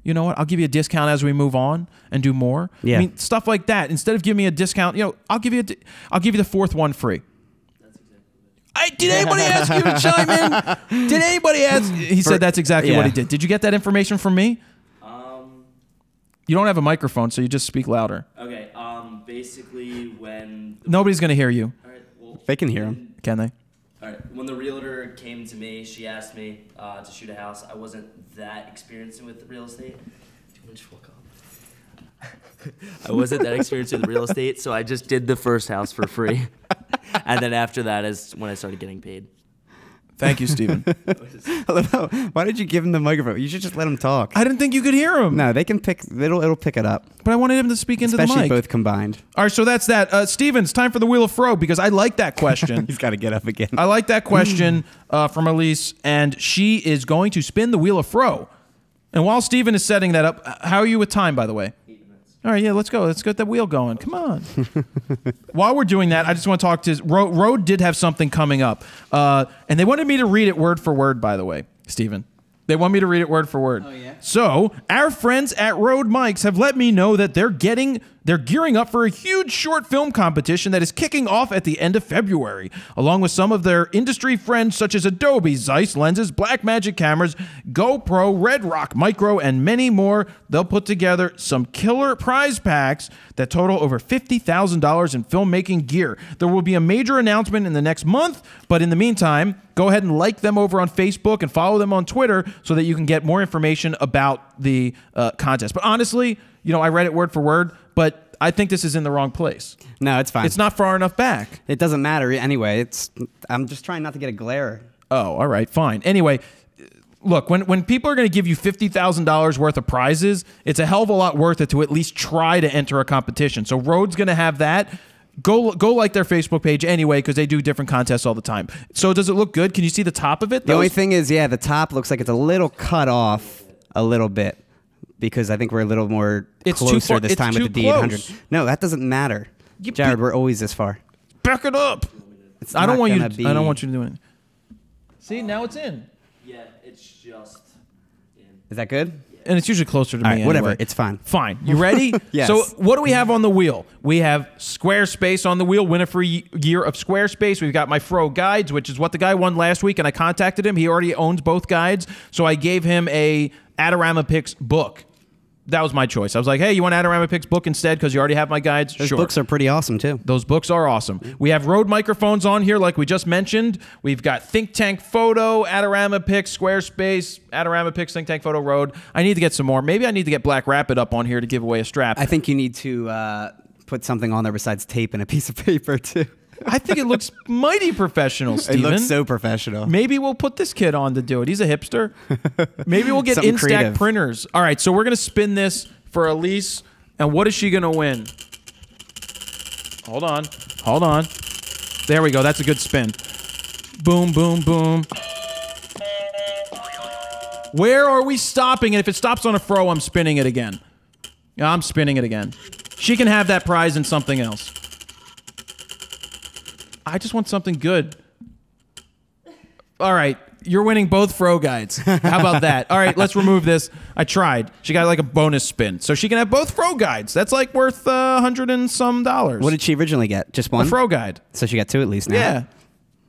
You know what, I'll give you a discount as we move on and do more. Yeah. I mean, stuff like that. Instead of giving me a discount, I'll give you the 4th one free. That's exactly did anybody ask you to chime in? Did anybody ask? He said that's exactly what he did. Did you get that information from me? You don't have a microphone, so you just speak louder. Okay. Basically, when nobody's gonna hear you. All right. Well, they can hear him. Can they? All right. When the realtor came to me, she asked me to shoot a house. I wasn't that experienced with real estate. Do you want to just walk off? I wasn't that experienced with real estate, so I just did the first house for free. And then after that is when I started getting paid. Thank you, Steven. Why did you give him the microphone? You should just let him talk. I didn't think you could hear him. No, they can pick. It'll pick it up. But I wanted him to speak into the mic. Especially both combined. All right, so that's that. Steven, it's time for the Wheel of Fro because I like that question. He's got to get up again. I like that question from Elise, and she is going to spin the Wheel of Fro. And while Steven is setting that up, how are you with time, by the way? 8 minutes. All right, yeah, let's go. Let's get that wheel going. Come on. While we're doing that, I just want to talk to Rode did have something coming up. And they wanted me to read it word for word, by the way, Steven. They want me to read it word for word. Oh, yeah? So, our friends at Rode Mics have let me know that they're gearing up for a huge short film competition that is kicking off at the end of February. Along with some of their industry friends such as Adobe, Zeiss lenses, Blackmagic cameras, GoPro, Red Rock Micro, and many more, they'll put together some killer prize packs that total over $50,000 in filmmaking gear. There will be a major announcement in the next month, but in the meantime, go ahead and like them over on Facebook and follow them on Twitter so that you can get more information about the contest. But honestly, you know, I read it word for word, but I think this is in the wrong place. No, it's fine. It's not far enough back. It doesn't matter anyway. I'm just trying not to get a glare. Oh, all right, fine. Anyway, look, when people are going to give you $50,000 worth of prizes, it's a hell of a lot worth it to at least try to enter a competition. So Rode's going to have that. Go like their Facebook page anyway because they do different contests all the time. So does it look good? Can you see the top of it? The only thing is, yeah, the top looks like it's a little cut off a little bit because I think we're a little more closer this time with the D800. No, that doesn't matter. Jared, we're always this far. Back it up. I don't want you to do it. See, now it's in. Yeah, it's just in. Is that good? And it's usually closer to me anyway. Whatever. It's fine. Fine. You ready? Yes. So what do we have on the wheel? We have Squarespace on the wheel, win a free year of Squarespace. We've got my Fro guides, which is what the guy won last week, and I contacted him. He already owns both guides, so I gave him a Adorama Pix book. That was my choice. I was like, hey, you want Adorama Pix book instead because you already have my guides? Those books are pretty awesome, too. Those books are awesome. We have Rode microphones on here like we just mentioned. We've got Think Tank Photo, Adorama Pix, Squarespace, Adorama Pix, Think Tank Photo, Rode. I need to get some more. Maybe I need to get Black Rapid up on here to give away a strap. I think you need to put something on there besides tape and a piece of paper, too. I think it looks mighty professional, Steven. It looks so professional. Maybe we'll put this kid on to do it. He's a hipster. Maybe we'll get Instax printers. All right, so we're going to spin this for Elise, and what is she going to win? Hold on. Hold on. There we go. That's a good spin. Boom, boom, boom. Where are we stopping? And if it stops on a Fro, I'm spinning it again. I'm spinning it again. She can have that prize in something else. I just want something good. All right. You're winning both Fro guides. How about that? All right, let's remove this. I tried. She got like a bonus spin. So she can have both Fro guides. That's like worth $100 and some. What did she originally get? Just one? A Fro guide. So she got two at least now. Yeah.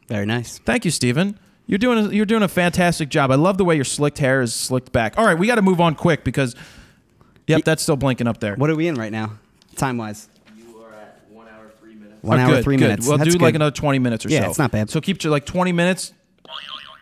Very nice. Thank you, Steven. You're doing a fantastic job. I love the way your slicked hair is slicked back. All right, we got to move on quick because, yep, that's still blinking up there. What are we in right now, time-wise? 1 hour, 3 minutes. 1 hour, 3 minutes. We'll That's do good. like another 20 minutes or so. Yeah, it's not bad. So keep to like 20 minutes.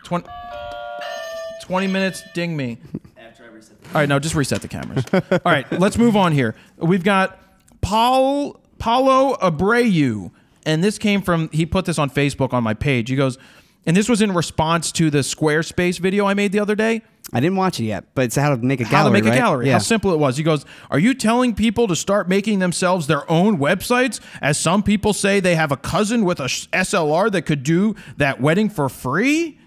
20 minutes, ding me. After I reset the All right, no, just reset the cameras. All right, let's move on here. We've got Paulo Abreu, and this came from, he put this on Facebook on my page. He goes, and this was in response to the Squarespace video I made the other day. I didn't watch it yet, but it's how to make a gallery, How to make right? a gallery. Yeah. How simple it was. He goes, are you telling people to start making themselves their own websites? As some people say they have a cousin with a SLR that could do that wedding for free?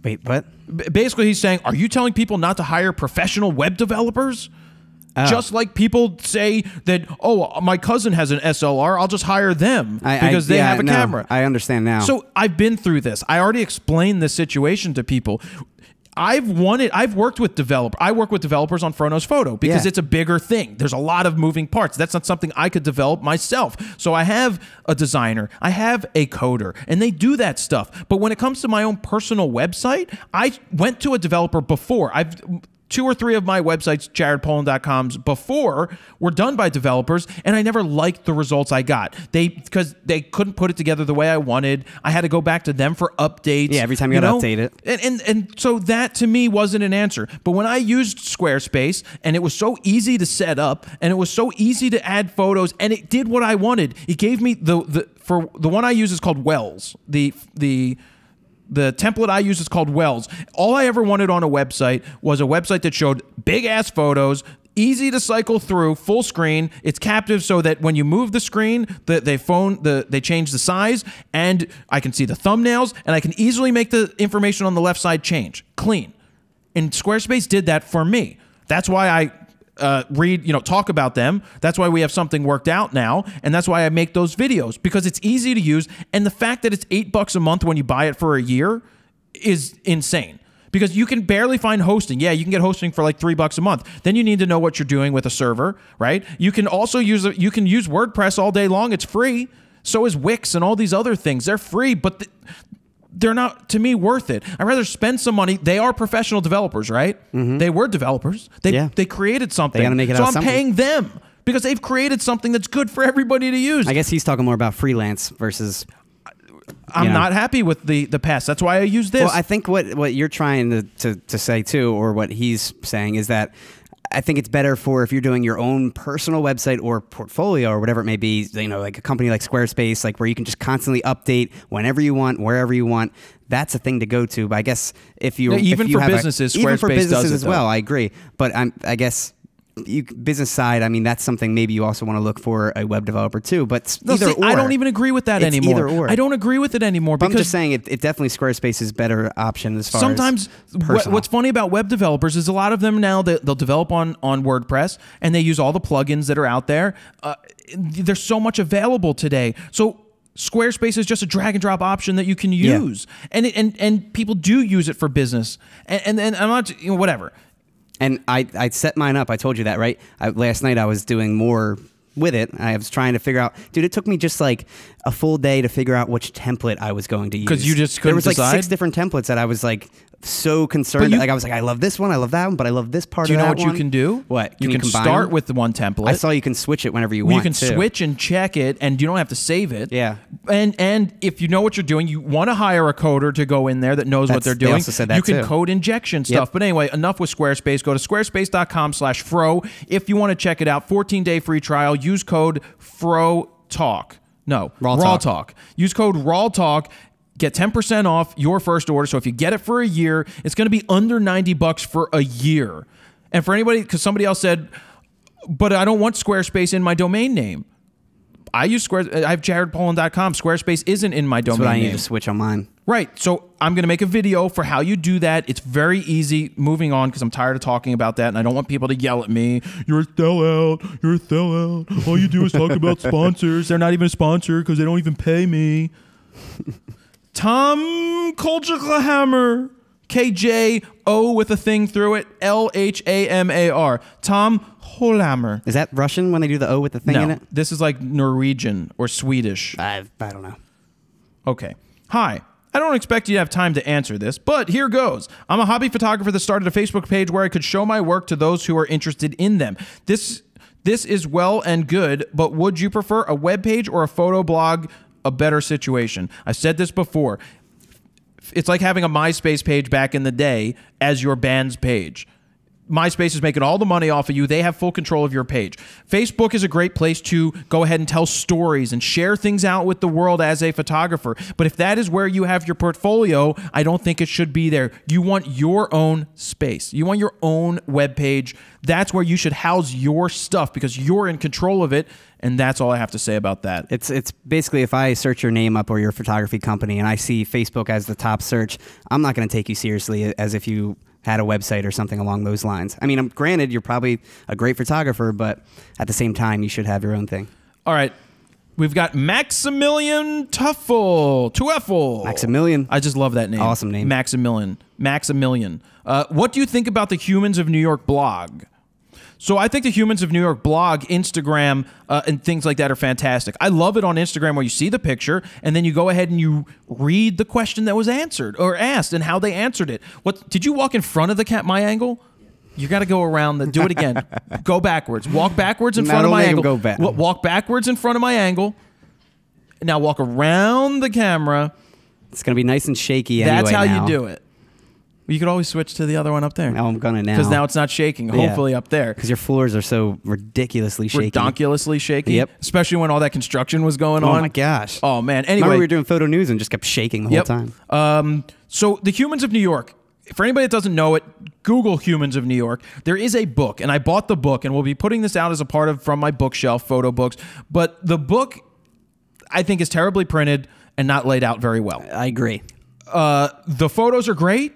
Wait, what? Basically, he's saying, are you telling people not to hire professional web developers? Oh. Just like people say that, oh, my cousin has an SLR, I'll just hire them because they have a camera. I understand now. So I've been through this. I already explained this situation to people. I've worked with developers. I work with developers on Frono's Photo because it's a bigger thing. There's a lot of moving parts. That's not something I could develop myself. So I have a designer, I have a coder, and they do that stuff. But when it comes to my own personal website, I went to a developer before. 2 or 3 of my websites, jaredpolin.coms, before were done by developers, and I never liked the results I got. Because they couldn't put it together the way I wanted. I had to go back to them for updates. Yeah, every time you gotta update it. And so that to me wasn't an answer. But when I used Squarespace, and it was so easy to set up, and it was so easy to add photos, and it did what I wanted. It gave me for the one I use is called Wells. The template I use is called Wells. All I ever wanted on a website was a website that showed big-ass photos, easy to cycle through, full screen. It's captive so that when you move the screen, they change the size, and I can see the thumbnails, and I can easily make the information on the left side change. Clean. And Squarespace did that for me. That's why I talk about them. That's why we have something worked out now, and that's why I make those videos, because it's easy to use, and the fact that it's $8 a month when you buy it for a year is insane. Because you can barely find hosting. Yeah, you can get hosting for like $3 a month. Then you need to know what you're doing with a server, right? You can also use WordPress all day long. It's free. So is Wix and all these other things. They're free, but they're not, to me, worth it. I'd rather spend some money. They are professional developers, right? They were developers. They created something. They gotta make it so out I'm something. paying them because they've created something that's good for everybody to use. I guess he's talking more about freelance versus... I'm not happy with the past. That's why I use this. Well, I think what you're trying to say, too, or what he's saying, is that I think it's better for if you're doing your own personal website or portfolio or whatever it may be, like a company like Squarespace, like where you can just constantly update whenever you want, wherever you want. That's a thing to go to. But I guess if you even for businesses, Squarespace does it as well. I agree. But I guess business side, I mean, that's something maybe you also want to look for a web developer too. But or. I don't even agree with that anymore. Either or. I don't agree with it anymore. But because I'm just saying it definitely Squarespace is better option as far sometimes as what's funny about web developers is a lot of them now they'll develop on WordPress and they use all the plugins that are out there. There's so much available today. So Squarespace is just a drag and drop option that you can use, and people do use it for business. And I'm not whatever. And I set mine up. I told you that, right? Last night I was doing more with it. I was trying to figure out, dude, it took me just like a full day to figure out which template I was going to use. Because you just couldn't decide? There was like 6 decide? different templates that I was like so concerned. Like I was like, I love this one, I love that one, but I love this part of that one. Do you know what you can do? What? You can combine start them? with the one template. I saw you can switch it whenever you want. You can too. switch and check it, and you don't have to save it. Yeah. And if you know what you're doing, you want to hire a coder to go in there that knows what they're doing. They also said that you can too. code injection stuff. But anyway, enough with Squarespace. Go to squarespace.com/fro if you want to check it out. 14-day free trial. Use code FROTALK. No, RAWtalk. Use code RAWtalk. Get 10% off your first order. So if you get it for a year, it's going to be under $90 for a year. And for anybody, because somebody else said, but I don't want Squarespace in my domain name. I use I have jaredpolin.com. Squarespace isn't in my domain That's what I name. need to switch on mine. Right. So I'm going to make a video for how you do that. It's very easy. Moving on, because I'm tired of talking about that, and I don't want people to yell at me. You're a sellout. You're a sellout. All you do is talk about sponsors. They're not even a sponsor because they don't even pay me. Tom Koljahammer. KJ-O with a thing through it. LHAMAR. Tom Holhammer. Is that Russian when they do the O with the thing in it? This is like Norwegian or Swedish. I don't know. Okay. Hi. I don't expect you to have time to answer this, but here goes. I'm a hobby photographer that started a Facebook page where I could show my work to those who are interested in them. This is well and good, but would you prefer a web page or a photo blog? A better situation. I've said this before. It's like having a MySpace page back in the day as your band's page. MySpace is making all the money off of you. They have full control of your page. Facebook is a great place to go ahead and tell stories and share things out with the world as a photographer. But if that is where you have your portfolio, I don't think it should be there. You want your own space. You want your own web page. That's where you should house your stuff because you're in control of it. And that's all I have to say about that. It's basically if I search your name up or your photography company and I see Facebook as the top search, I'm not going to take you seriously as if you had a website or something along those lines. I mean, granted, you're probably a great photographer, but at the same time, you should have your own thing. All right. We've got Maximilian Tueffel. Maximilian. I just love that name. Awesome name. Maximilian. What do you think about the Humans of New York blog? So I think the Humans of New York blog, Instagram, and things like that are fantastic. I love it on Instagram where you see the picture and then you go ahead and you read the question that was answered or asked and how they answered it. What did you walk in front of the my angle? You got to go around the. Do it again. Go backwards. Walk backwards in Not front of my only angle. go back. Walk backwards in front of my angle. Now walk around the camera. It's going to be nice and shaky anyway. That's how now. you do it. You could always switch to the other one up there. Now I'm going to now. Because now it's not shaking, hopefully up there. Because your floors are so ridiculously shaky. Redonkulously shaky. Yep. Especially when all that construction was going on. Oh my gosh. Oh man. Anyway. Remember we were doing photo news and just kept shaking the whole time. So The Humans of New York. For anybody that doesn't know it, Google Humans of New York. There is a book, and I bought the book, and we'll be putting this out as a part of from my bookshelf, photo books. But the book, I think, is terribly printed and not laid out very well. I agree. The photos are great,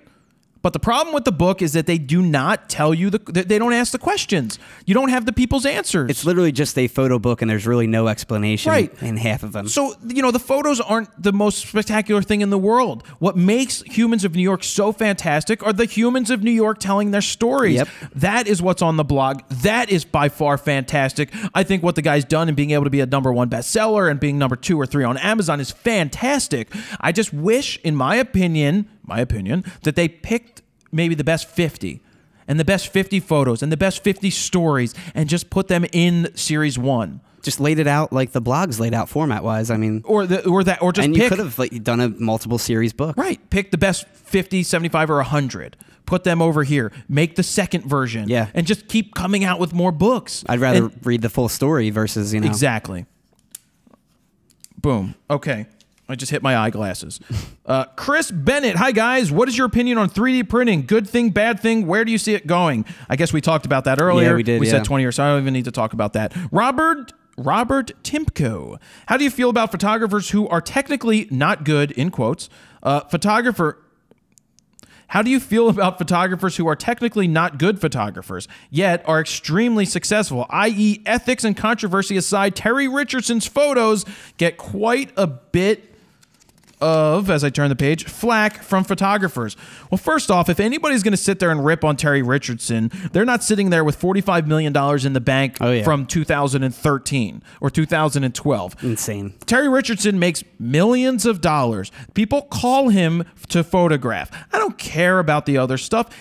but the problem with the book is that they do not tell you they don't ask the questions. You don't have the people's answers. It's literally just a photo book, and there's really no explanation Right. in half of them. So, the photos aren't the most spectacular thing in the world. What makes Humans of New York so fantastic are the humans of New York telling their stories. Yep. That is what's on the blog. That is by far fantastic. I think what the guy's done and being able to be a #1 bestseller and being #2 or 3 on Amazon is fantastic. I just wish, in my opinion, that they picked maybe the best 50 and the best 50 photos and the best 50 stories and just put them in series 1. Just laid it out like the blogs laid out format-wise. I mean... Or just and pick... you could have done a multiple series book. Right. Pick the best 50, 75, or 100. Put them over here. Make the second version. Yeah. And just keep coming out with more books. I'd rather read the full story versus, Exactly. Boom. Okay. I just hit my eyeglasses. Chris Bennett. Hi, guys. What is your opinion on 3D printing? Good thing, bad thing? Where do you see it going? I guess we talked about that earlier. Yeah, we did, We said 20 years, so I don't even need to talk about that. Robert Timko. How do you feel about photographers who are technically not good, in quotes, How do you feel about photographers who are technically not good photographers, yet are extremely successful, i.e. ethics and controversy aside, Terry Richardson's photos get quite a bit of, as I turn the page, flack from photographers. Well, first off, if anybody's going to sit there and rip on Terry Richardson, they're not sitting there with $45 million in the bank from 2013 or 2012. Insane. Terry Richardson makes millions of dollars. People call him to photograph. I don't care about the other stuff.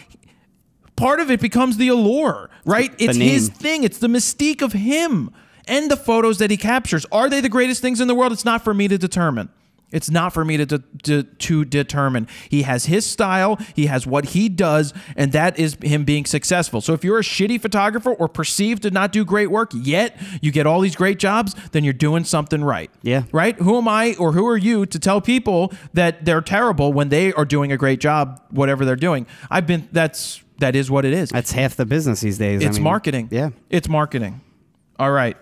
Part of it becomes the allure, right? It's his thing. It's the mystique of him and the photos that he captures. Are they the greatest things in the world? It's not for me to determine. It's not for me to determine. He has his style, he has what he does, and that is him being successful. So if you're a shitty photographer or perceived to not do great work, yet you get all these great jobs, then you're doing something right. Yeah. Right? Who am I or who are you to tell people that they're terrible when they are doing a great job, whatever they're doing? That is what it is. That's half the business these days. It's marketing. Yeah. It's marketing. All right.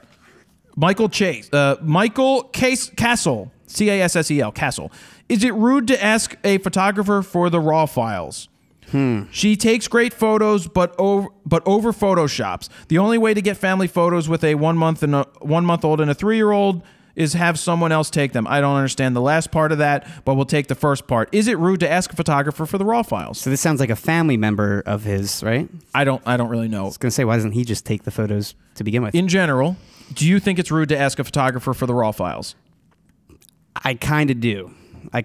Michael Castle. Cassel. Castle. Is it rude to ask a photographer for the RAW files? She takes great photos, but over photoshops. The only way to get family photos with a 1 month and a 1 month old and a 3-year-old is have someone else take them. I don't understand the last part of that, but we'll take the first part. Is it rude to ask a photographer for the RAW files? So this sounds like a family member of his, right? I don't really know. I was gonna say, why doesn't he just take the photos to begin with? In general, do you think it's rude to ask a photographer for the RAW files? I kind of do. I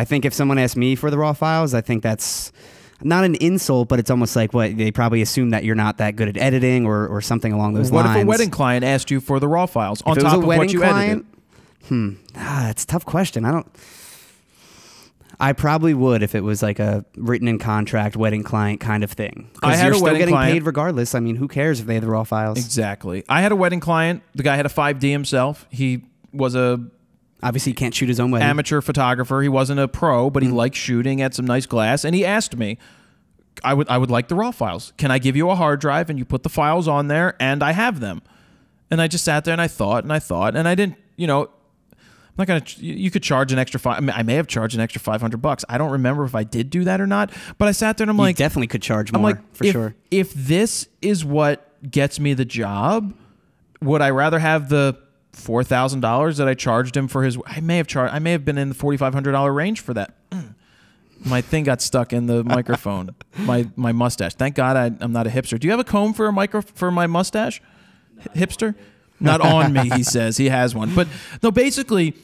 think if someone asked me for the RAW files, I think that's not an insult, but it's almost like they probably assume that you're not that good at editing or something along those lines. What if a wedding client asked you for the RAW files on top of what you edited? It's a tough question. I probably would if it was like a written in contract wedding client kind of thing. I had you're a still wedding getting client. paid regardless. I mean, who cares if they have the RAW files? Exactly. I had a wedding client. The guy had a 5D himself. He was Obviously, he can't shoot his own wedding. Amateur photographer. He wasn't a pro, but he liked shooting, had some nice glass, and he asked me, I would like the RAW files. Can I give you a hard drive and you put the files on there and I have them? And I just sat there and I thought and I didn't, I'm not going to, you could charge an extra I may have charged an extra $500. I don't remember if I did do that or not, but I sat there and I'm like, definitely could charge more for sure. If this is what gets me the job, would I rather have the $4,000 that I charged him for his? I may have been in the $4,500 range for that. My thing got stuck in the microphone. My mustache. Thank God I'm not a hipster. Do you have a comb for my mustache? Hipster? Not on me, he says. He has one. But no, basically,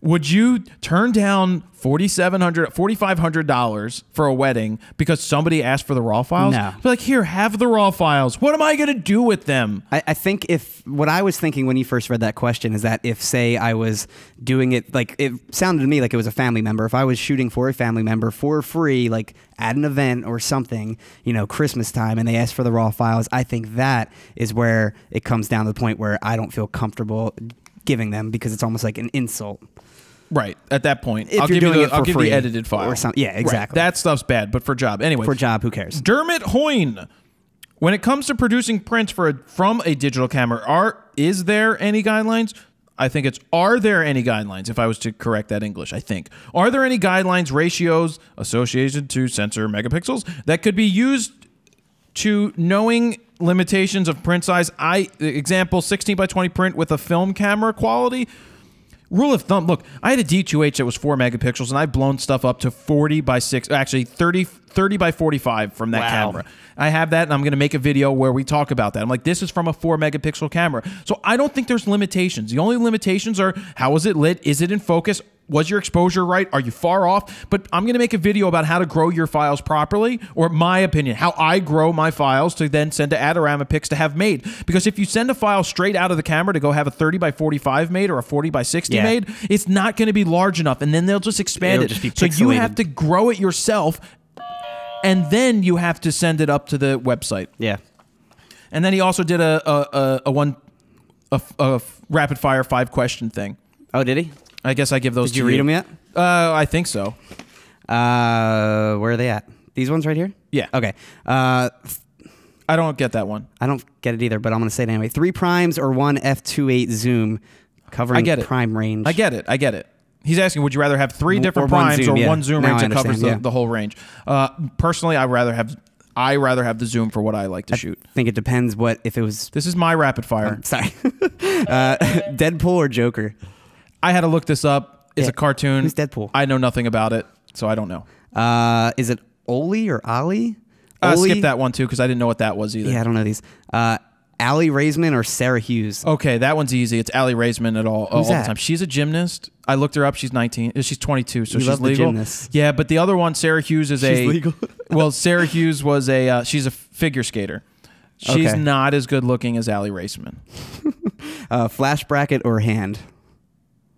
Would you turn down $4,500 for a wedding because somebody asked for the RAW files? No. Be like, here, have the RAW files. What am I going to do with them? I think what I was thinking when you first read that question is that if, say, I was doing it, like, it sounded to me like it was a family member. If I was shooting for a family member for free, like at an event or something, you know, Christmas time, and they asked for the RAW files, I think that is where it comes down to the point where I don't feel comfortable giving them because it's almost like an insult. Right. At that point, If I'll you're give doing you it I'll for give free the edited file. or something. Yeah, exactly. Right. That stuff's bad, but for job. Anyway. For job, who cares? Dermot Hoyne. When it comes to producing prints from a digital camera, is there any guidelines? I think it's, are there any guidelines, if I was to correct that English, I think. Are there any guidelines, ratios associated to sensor megapixels that could be used to knowing limitations of print size? Example, 16 by 20 print with a film camera quality. Rule of thumb, look, I had a D2H that was 4 megapixels, and I've blown stuff up to 40 by 6, actually 30 by 45 from that camera. I have that, and I'm going to make a video where we talk about that. I'm like, this is from a 4 megapixel camera. So I don't think there's limitations. The only limitations are, how is it lit? Is it in focus? Was your exposure right? Are you far off? But I'm going to make a video about how to grow your files properly, or my opinion, how I grow my files to then send to Adorama Pics to have made. Because if you send a file straight out of the camera to go have a 30 by 45 made or a 40 by 60 made, it's not going to be large enough, and then they'll just expand It'll it. just be So you have to grow it yourself, and then you have to send it up to the website. Yeah. And then he also did a rapid fire 5-question thing. Oh, did he? I guess I give those Did you read them yet? I think so. Where are they at? These ones right here? Yeah. Okay. I don't get that one. I don't get it either, but I'm going to say it anyway. 3 primes or 1 f2.8 zoom covering prime range. I get it. He's asking, would you rather have 3 different or one primes zoom, or yeah. one zoom Now range I that covers understand, the whole range? Personally, I rather have the zoom for what I like to shoot. I think it depends if it was... This is my rapid fire. Sorry. Deadpool or Joker? I had to look this up. It's a cartoon. Who's Deadpool? I know nothing about it, so I don't know. Is it Oli or Ali? Skip that one too, because I didn't know what that was either. Yeah, I don't know these. Allie Raisman or Sarah Hughes? Okay, that one's easy. It's Allie Raisman all the time. She's a gymnast. I looked her up. She's 19. She's 22, so she's love legal. the gymnasts. Yeah, but the other one, Sarah Hughes, is legal. Well, Sarah Hughes was she's a figure skater. She's not as good looking as Allie Raisman. Flash bracket or hand?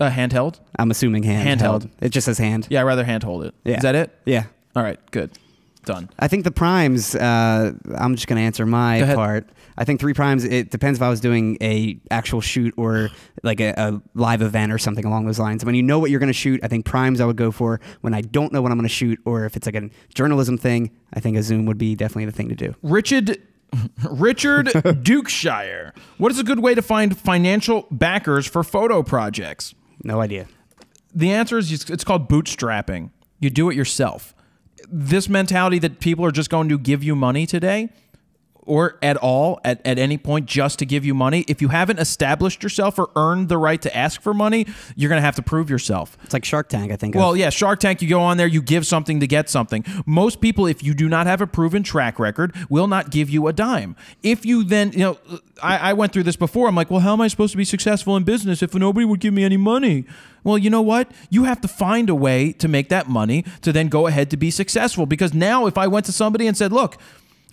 Handheld? I'm assuming hand. Handheld. It just says hand. Yeah, I'd rather hand hold it. Yeah. Is that it? Yeah. All right, good. Done. I think the primes, I'm just going to answer my part. I think 3 primes, it depends if I was doing a actual shoot or like a live event or something along those lines. When you know what you're going to shoot, I think primes I would go for. When I don't know what I'm going to shoot, or if it's like a journalism thing, I think a zoom would be definitely the thing to do. Richard Dukeshire. What is a good way to find financial backers for photo projects? No idea. The answer is it's called bootstrapping. You do it yourself. This mentality that people are just going to give you money today, or at all, at any point, just to give you money. If you haven't established yourself or earned the right to ask for money, you're going to have to prove yourself. It's like Shark Tank, I think. Well, yeah, Shark Tank, you go on there, you give something to get something. Most people, if you do not have a proven track record, will not give you a dime. If you then, I went through this before. I'm like, well, how am I supposed to be successful in business if nobody would give me any money? Well, you know what? You have to find a way to make that money to then go ahead to be successful. Because now if I went to somebody and said, look,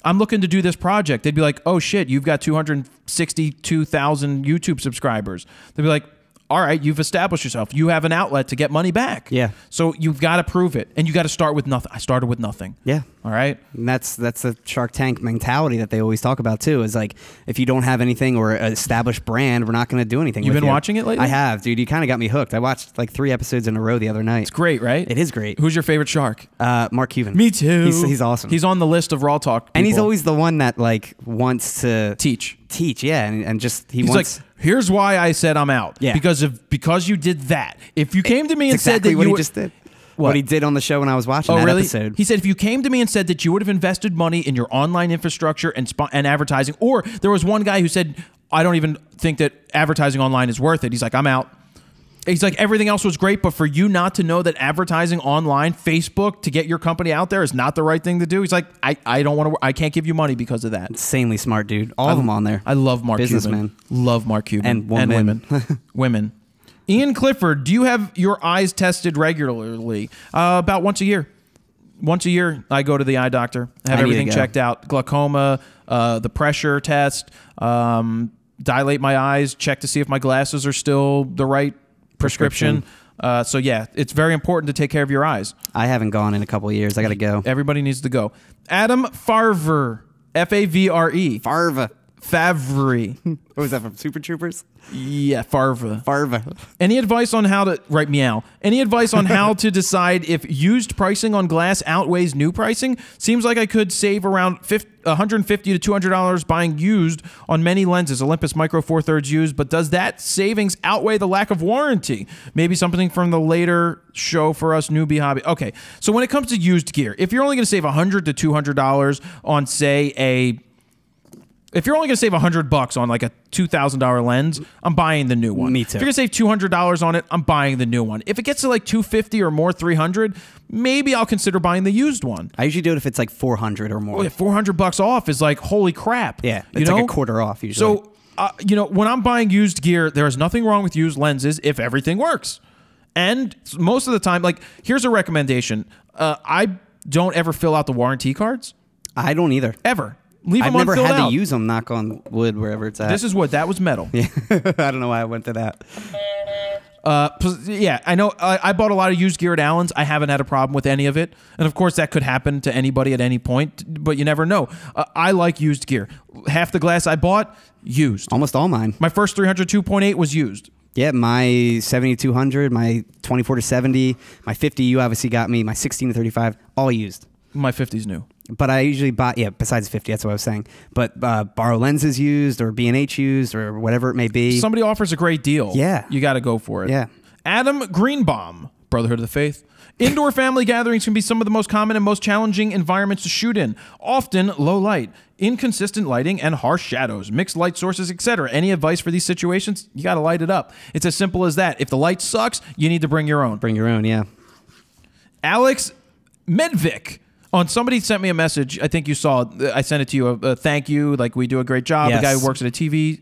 I'm looking to do this project, they'd be like, oh shit, you've got 262,000 YouTube subscribers. They'd be like, all right, you've established yourself. You have an outlet to get money back. Yeah. So you've got to prove it. And you got to start with nothing. I started with nothing. Yeah. All right. And that's the Shark Tank mentality that they always talk about too, is like, if you don't have anything or an established brand, we're not going to do anything. You've been watching it lately? I have, dude. You kind of got me hooked. I watched like 3 episodes in a row the other night. It's great, right? It is great. Who's your favorite shark? Mark Cuban. Me too. He's awesome. He's on the list of RAWtalk people. And he's always the one that like wants to teach, yeah, and just he's wants. Like, here's why I said I'm out. Yeah. Because you did that. If you came to me and exactly said that what you he just did. What he did on the show when I was watching that episode. He said if you came to me and said that you would have invested money in your online infrastructure and advertising, or there was one guy who said, I don't even think that advertising online is worth it. He's like, I'm out. He's like, everything else was great, but for you not to know that advertising online, Facebook, to get your company out there is not the right thing to do. He's like, I don't want to. I can't give you money because of that. Insanely smart dude. All of them on there. I love Mark Cuban. Businessman. Love Mark Cuban and women. Women. Ian Clifford, do you have your eyes tested regularly? About once a year. Once a year, I go to the eye doctor, have everything checked out. Glaucoma, the pressure test, dilate my eyes, check to see if my glasses are still the right prescription. So yeah, it's very important to take care of your eyes. I haven't gone in a couple of years. I got to go. Everybody needs to go. Adam Favre, F-A-V-R-E. Favre. What was that from Super Troopers? Yeah, Favre. Favre. Any advice on how to meow? Any advice on how to decide if used pricing on glass outweighs new pricing? Seems like I could save around $150 to $200 buying used on many lenses. Olympus Micro 4/3 used, but does that savings outweigh the lack of warranty? Maybe something from the later show for us newbie hobby. Okay, so when it comes to used gear, if you're only going to save $100 to $200 on, say, if you're only going to save $100 on like a $2,000 lens, I'm buying the new one. Me too. If you're going to save $200 on it, I'm buying the new one. If it gets to like $250 or more, $300, maybe I'll consider buying the used one. I usually do it if it's like $400 or more. Well, yeah, $400 off is like, holy crap. Yeah, it's like a quarter off usually. So, when I'm buying used gear, there is nothing wrong with used lenses if everything works. And most of the time, like, here's a recommendation. I don't ever fill out the warranty cards. I don't either. Ever. Leave I've them never unfilled had out. to use them, knock on wood, wherever it's at. This is wood. That was metal. Yeah. I don't know why I went to that. Yeah, I know. I bought a lot of used gear at Allen's. I haven't had a problem with any of it. And of course, that could happen to anybody at any point, but you never know. I like used gear. Half the glass I bought, used. Almost all mine. My first 300 2.8 was used. Yeah, my 70-200, my 24-70, my 50, you obviously got me, my 16-35, all used. My 50's new. But I usually buy, besides 50, that's what I was saying. But borrow lenses used or B&H used or whatever it may be. Somebody offers a great deal. Yeah. You got to go for it. Yeah. Adam Greenbaum, Brotherhood of the Faith. Indoor family gatherings can be some of the most common and most challenging environments to shoot in. Often low light, inconsistent lighting, and harsh shadows, mixed light sources, etc. Any advice for these situations? You got to light it up. It's as simple as that. If the light sucks, you need to bring your own. Bring your own, yeah. Alex Medvik. Somebody sent me a message. I think you saw. I sent it to you. Thank you. Like, we do a great job. Yes. The guy who works at a TV,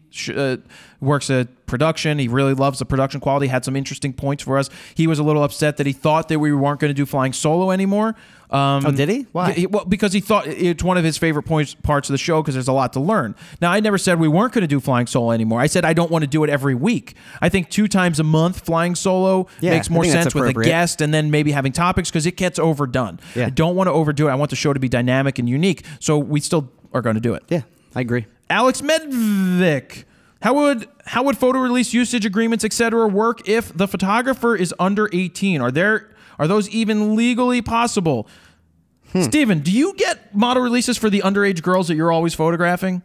works at production. He really loves the production quality. Had some interesting points for us. He was a little upset that he thought that we weren't going to do flying solo anymore. Oh, did he? Why? Well, because he thought it's one of his favorite parts of the show because there's a lot to learn. Now, I never said we weren't going to do flying solo anymore. I said I don't want to do it every week. I think 2 times a month flying solo makes more sense with a guest and then maybe having topics because it gets overdone. Yeah. I don't want to overdo it. I want the show to be dynamic and unique. So we still are going to do it. Yeah, I agree. Alex Medvik. How would photo release usage agreements, etc., work if the photographer is under 18? Are those even legally possible? Steven, do you get model releases for the underage girls that you're always photographing?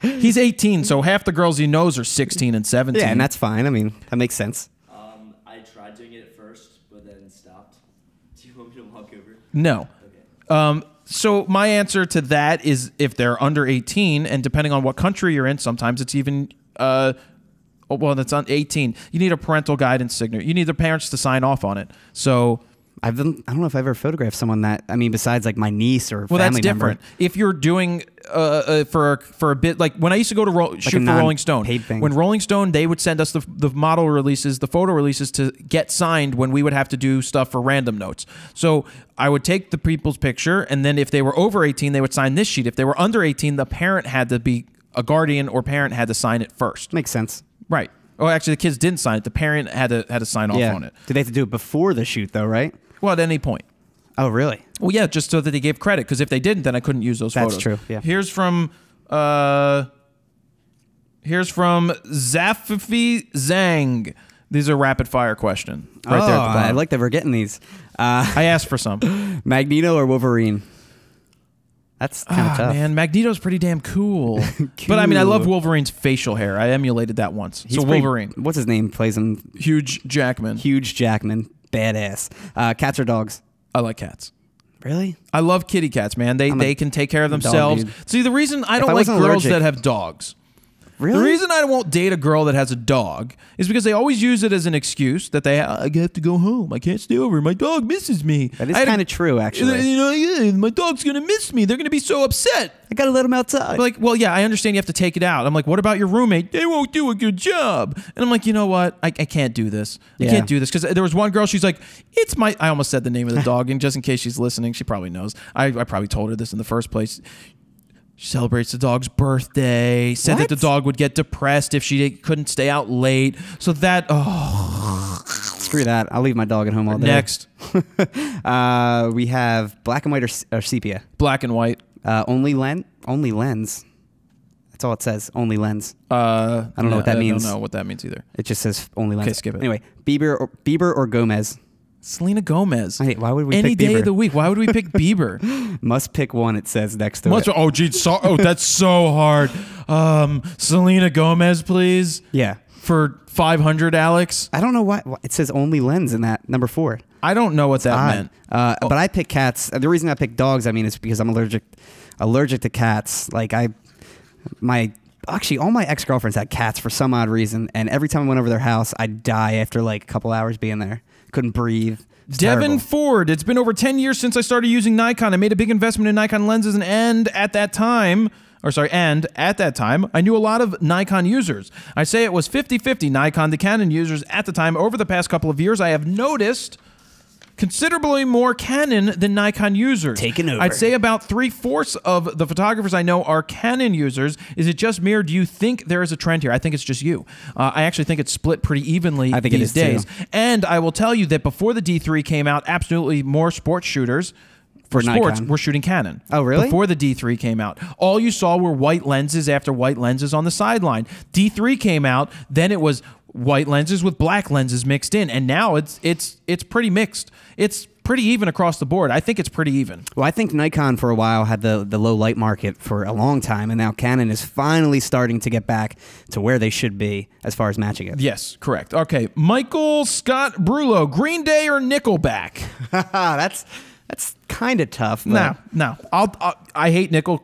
He's 18, so half the girls he knows are 16 and 17. Yeah, and that's fine. I mean, that makes sense. I tried doing it at first, but then stopped. Do you want me to walk over? No. Okay. So my answer to that is if they're under 18, and depending on what country you're in, sometimes it's even, that's on 18. You need a parental guidance signature. You need their parents to sign off on it. So I don't know if I've ever photographed someone that, I mean, besides like my niece or family member. Well, that's different. If you're doing for a bit, like when I used to go to shoot for Rolling Stone, when Rolling Stone, they would send us the model releases, the photo releases to get signed when we would have to do stuff for random notes. So I would take the people's picture, and then if they were over 18, they would sign this sheet. If they were under 18, the parent had to be a guardian or parent had to sign it first. Makes sense. Right. Oh, actually, the kids didn't sign it. The parent had to sign off on it. Did they have to do it before the shoot, though, right? Well, at any point. Oh, really? Well, yeah, just so that they gave credit. Because if they didn't, then I couldn't use those photos. That's true. Yeah. Here's from Zafifi Zhang. These are rapid fire questions. Right there at the bottom. I like that we're getting these. I asked for some. Magneto or Wolverine? That's kind of tough. Man, Magneto's pretty damn cool. But I mean, I love Wolverine's facial hair. I emulated that once. So Wolverine. What's his name? Plays him. Hugh Jackman. Badass. Cats or dogs? I like cats. Really? I love kitty cats, man. They can take care of themselves. Dog, see, the reason I don't like girls that have dogs. Really? The reason I won't date a girl that has a dog is because they always use it as an excuse that I have to go home. I can't stay over. My dog misses me. That is kind of true, actually. You know, yeah, my dog's going to miss me. They're going to be so upset. I got to let him outside. Like, well, yeah, I understand you have to take it out. I'm like, what about your roommate? They won't do a good job. And I'm like, you know what? I can't do this. I can't do this. Because there was one girl, she's like, I almost said the name of the dog, and just in case she's listening, she probably knows. I probably told her this in the first place. She celebrates the dog's birthday, said that the dog would get depressed if she couldn't stay out late. So that, Screw that. I'll leave my dog at home all day. Next. We have black and white or sepia. Black and white. Only lens. That's all it says. Only lens. I don't know what that means. I don't know what that means either. It just says only lens. Okay, skip it. Anyway, Bieber or Gomez. Selena Gomez. Hey, why would we Any pick Bieber? day of the week? Why would we pick Bieber? Must pick one, it says next to it. Oh, geez. That's so hard. Selena Gomez, please. Yeah. For 500, Alex. I don't know why. It says only lens in that number 4. I don't know what that meant. But I pick cats. The reason I pick dogs, is because I'm allergic to cats. Like actually, all my ex-girlfriends had cats for some odd reason, and every time I went over their house, I'd die after like a couple hours being there. Couldn't breathe. Devin Ford, it's been over 10 years since I started using Nikon. I made a big investment in Nikon lenses, and at that time, I knew a lot of Nikon users. I say it was 50-50 Nikon to Canon users at the time. Over the past couple of years, I have noticed considerably more Canon than Nikon users. Taking over. I'd say about 3/4 of the photographers I know are Canon users. Is it just me, or do you think there is a trend here? I think it's just you. I actually think it's split pretty evenly these days. Too. And I will tell you that before the D3 came out, absolutely more sports shooters for sports Nikon. were shooting Canon. Oh, really? Before the D3 came out. All you saw were white lenses after white lenses on the sideline. D3 came out, then it was white lenses with black lenses mixed in, and now it's pretty mixed. It's pretty even across the board. I think it's pretty even. Well, I think Nikon for a while had the low light market for a long time, and now Canon is finally starting to get back to where they should be as far as matching it. Yes, correct. Okay, Michael Scott Brulo, Green Day or Nickelback? That's kind of tough. No. I hate Nickel.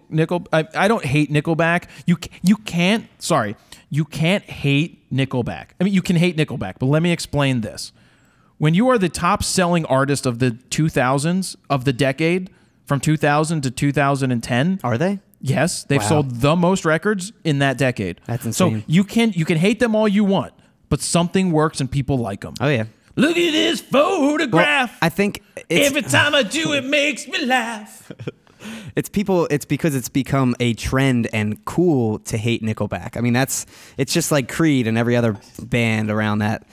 I don't hate Nickelback. You can't hate Nickelback. I mean, you can hate Nickelback, but let me explain this. When you are the top selling artist of the 2000s, of the decade, from 2000 to 2010. Are they? Yes, they've sold the most records in that decade. That's insane. So you can hate them all you want, but something works and people like them. Oh, yeah. Look at this photograph. Well, I think every time I do, it makes me laugh. It's because it's become a trend and cool to hate Nickelback. I mean, it's just like Creed and every other band around that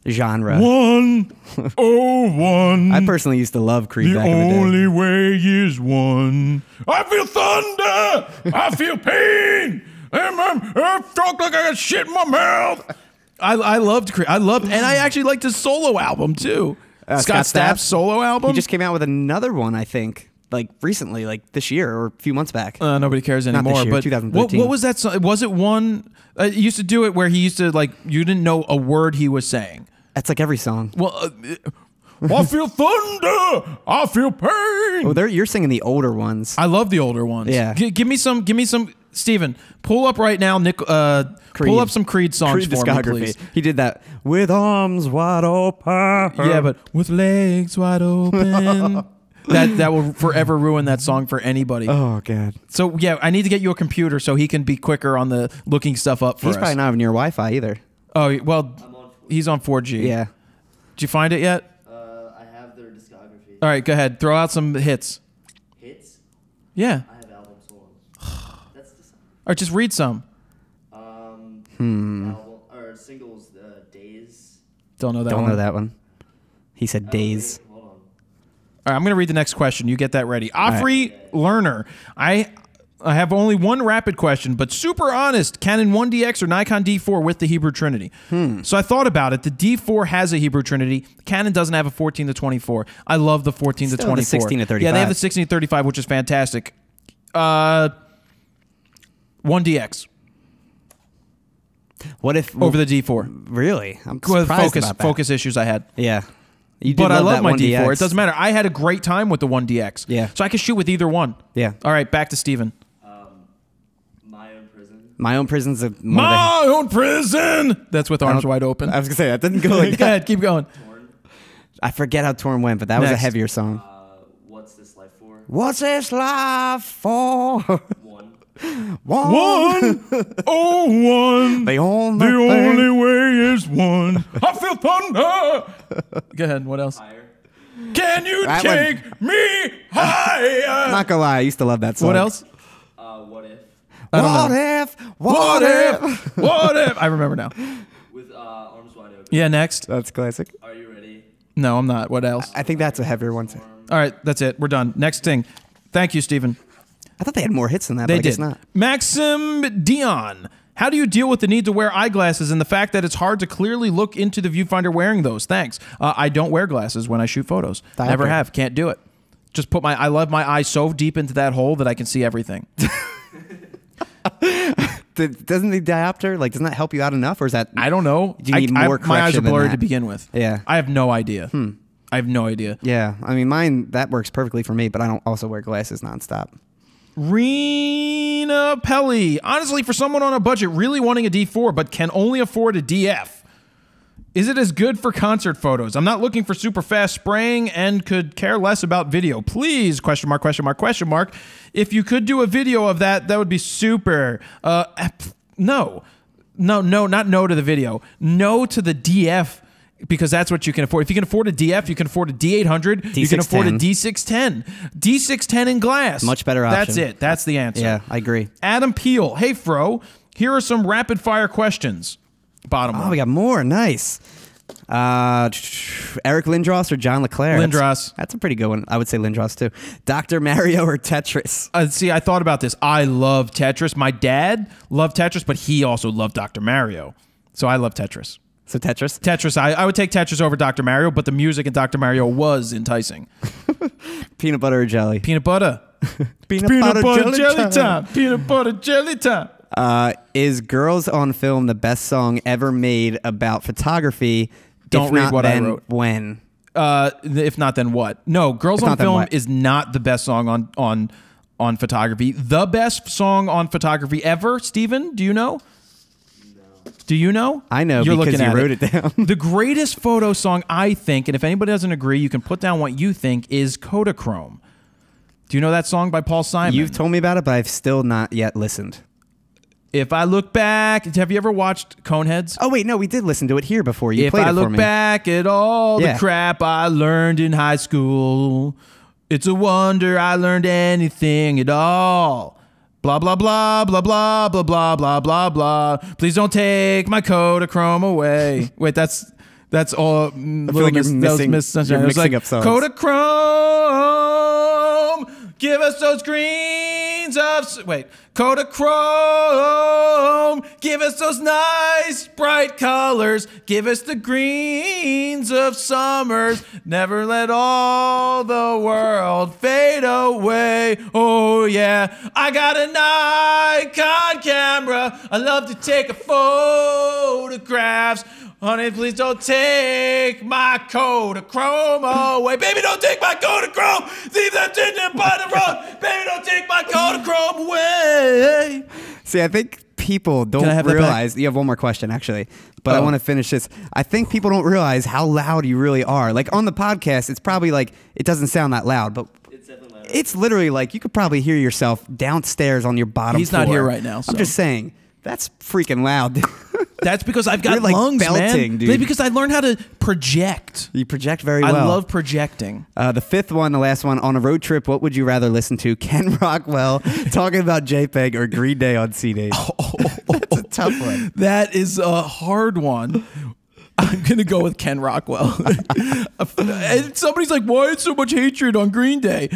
genre. 101. I personally used to love Creed back in the day. The only way is one. I feel thunder. I feel pain. I felt like I got shit in my mouth. I loved Creed. And I actually liked his solo album too. Scott Stapp's solo album. He just came out with another one, I think, like recently, like this year or a few months back. Nobody cares anymore. Not this year, but 2013. what was that song? Was it one? He used to do it where he used to you didn't know a word he was saying. That's like every song. Well, I feel thunder. I feel pain. Oh, you're singing the older ones. I love the older ones. Yeah. Give me some. Steven, pull up right now. Pull up some Creed songs for me, please. He did that with arms wide open. Yeah, but with legs wide open. That will forever ruin that song for anybody. Oh, God. So, yeah, I need to get you a computer so he can be quicker on the looking stuff up for us. He's probably not near Wi-Fi either. Oh, well, he's on 4G. Yeah. Did you find it yet? I have their discography. All right, go ahead. Throw out some hits. Hits? Yeah. I have albums. Hold on. That's discography. All right, just read some. Album, or singles, Days. Don't know that Don't one. know that one. He said Days. Wait, hold on. All right, I'm going to read the next question. You get that ready. Offrey Lerner. I have only one rapid question, but super honest. Canon 1DX or Nikon D4 with the Hebrew Trinity? So I thought about it. The D4 has a Hebrew Trinity. Canon doesn't have a 14 to 24. I love the 14 to 24. The 16 to 35. Yeah, they have the 16 to 35, which is fantastic. 1DX. What if over the D4? Really? I'm surprised about that. Focus issues I had. Yeah. But I love my D4. It doesn't matter. I had a great time with the 1DX. Yeah. So I can shoot with either one. Yeah. All right, back to Steven. My Own Prison. My Own Prison's My Own Prison. That's with Arms Wide Open. I was gonna say that didn't go like that. Go ahead, keep going. I forget how Torn went, but that was a Next. heavier song. What's this life for? What's this life for? One. One. Oh, one. The only The thing. only way is one. I feel thunder. Go ahead. What else? Higher. Can you That take me higher? Not gonna lie, I used to love that song. What else? What if? I don't What know. if? What if? What if? I remember now. With arms wide open. Yeah, next. That's classic. Are you ready? No, I'm not. What else? I think that's a heavier one too. All right, that's it. We're done. Next thing. Thank you, Stephen. I thought they had more hits than that, They but I guess did. not. Maxim Dion. How do you deal with the need to wear eyeglasses and the fact that it's hard to clearly look into the viewfinder wearing those? Thanks. I don't wear glasses when I shoot photos. Diopter. Never have. Can't do it. Just put I love my eye so deep into that hole that I can see everything. Doesn't the diopter, like, doesn't that help you out enough, or is that? I don't know. Do you need more my eyes are correction than blurry that? to begin with. Yeah. I have no idea. I have no idea. Yeah, I mean, mine, that works perfectly for me, but I don't also wear glasses nonstop. Rena Pelly. Honestly, for someone on a budget really wanting a D4 but can only afford a DF, is it as good for concert photos? I'm not looking for super fast spraying and could care less about video. Please, question mark, question mark, question mark. If you could do a video of that, that would be super. No, not no to the video. No to the DF. Because that's what you can afford. If you can afford a DF, you can afford a D800. You can afford a D610. D610 in glass. Much better option. That's it. That's the answer. Yeah, I agree. Adam Peel. Hey, Fro. Here are some rapid fire questions. Bottom Oh, one. we got more. Nice. Eric Lindros or John Leclerc? Lindros. That's a pretty good one. I would say Lindros too. Dr. Mario or Tetris? See, I thought about this. I love Tetris. My dad loved Tetris, but he also loved Dr. Mario. So I love Tetris. So Tetris? Tetris, I would take Tetris over Dr. Mario, but the music in Dr. Mario was enticing. Peanut butter or jelly? Peanut butter. Peanut jelly time. Peanut butter jelly time. Is Girls on Film the best song ever made about photography? Don't If read not, what I then wrote. When? If not, then what? No, Girls If on not, then Film what? is not the best song on photography. The best song on photography ever, Steven, do you know? Do you know? I know You're because looking you at wrote it down. The greatest photo song, I think, and if anybody doesn't agree, you can put down what you think, is Kodachrome. Do you know that song by Paul Simon? You've told me about it, but I've still not yet listened. If I look back, have you ever watched Coneheads? Oh, wait, no, we did listen to it here before. You If played I it for look me. back at all Yeah. the crap I learned in high school, it's a wonder I learned anything at all. Blah, blah, blah, blah, blah, blah, blah, blah, blah, blah. Please don't take my Kodachrome away. Wait, that's all. like you're mixing up songs. Kodachrome, give us those greens of... Wait. Kodachrome, give us those nice bright colors. Give us the greens of summers. Never let all the world fade away. Oh yeah, I got an Nikon camera. I love to take photographs. Honey, please don't take my Kodachrome away. Baby, don't take my Kodachrome. Leave that in by the road. Baby, don't take my Kodachrome away. See, I think people don't I have that realize. You have one more question, actually, but I want to finish this. I think people don't realize how loud you really are. Like on the podcast, it's probably like it doesn't sound that loud, but It's definitely loud. it's literally like you could probably hear yourself downstairs on your bottom He's floor. not here right now, so. I'm just saying. That's freaking loud. That's because I've got You're, like, lungs, belting, man. dude. Because I learned how to project. You project very I well. love projecting. The fifth one, the last one, on a road trip, what would you rather listen to? Ken Rockwell talking about JPEG or Green Day on CD? That's a tough one. That is a hard one. I'm going to go with Ken Rockwell. And somebody's like, why is so much hatred on Green Day?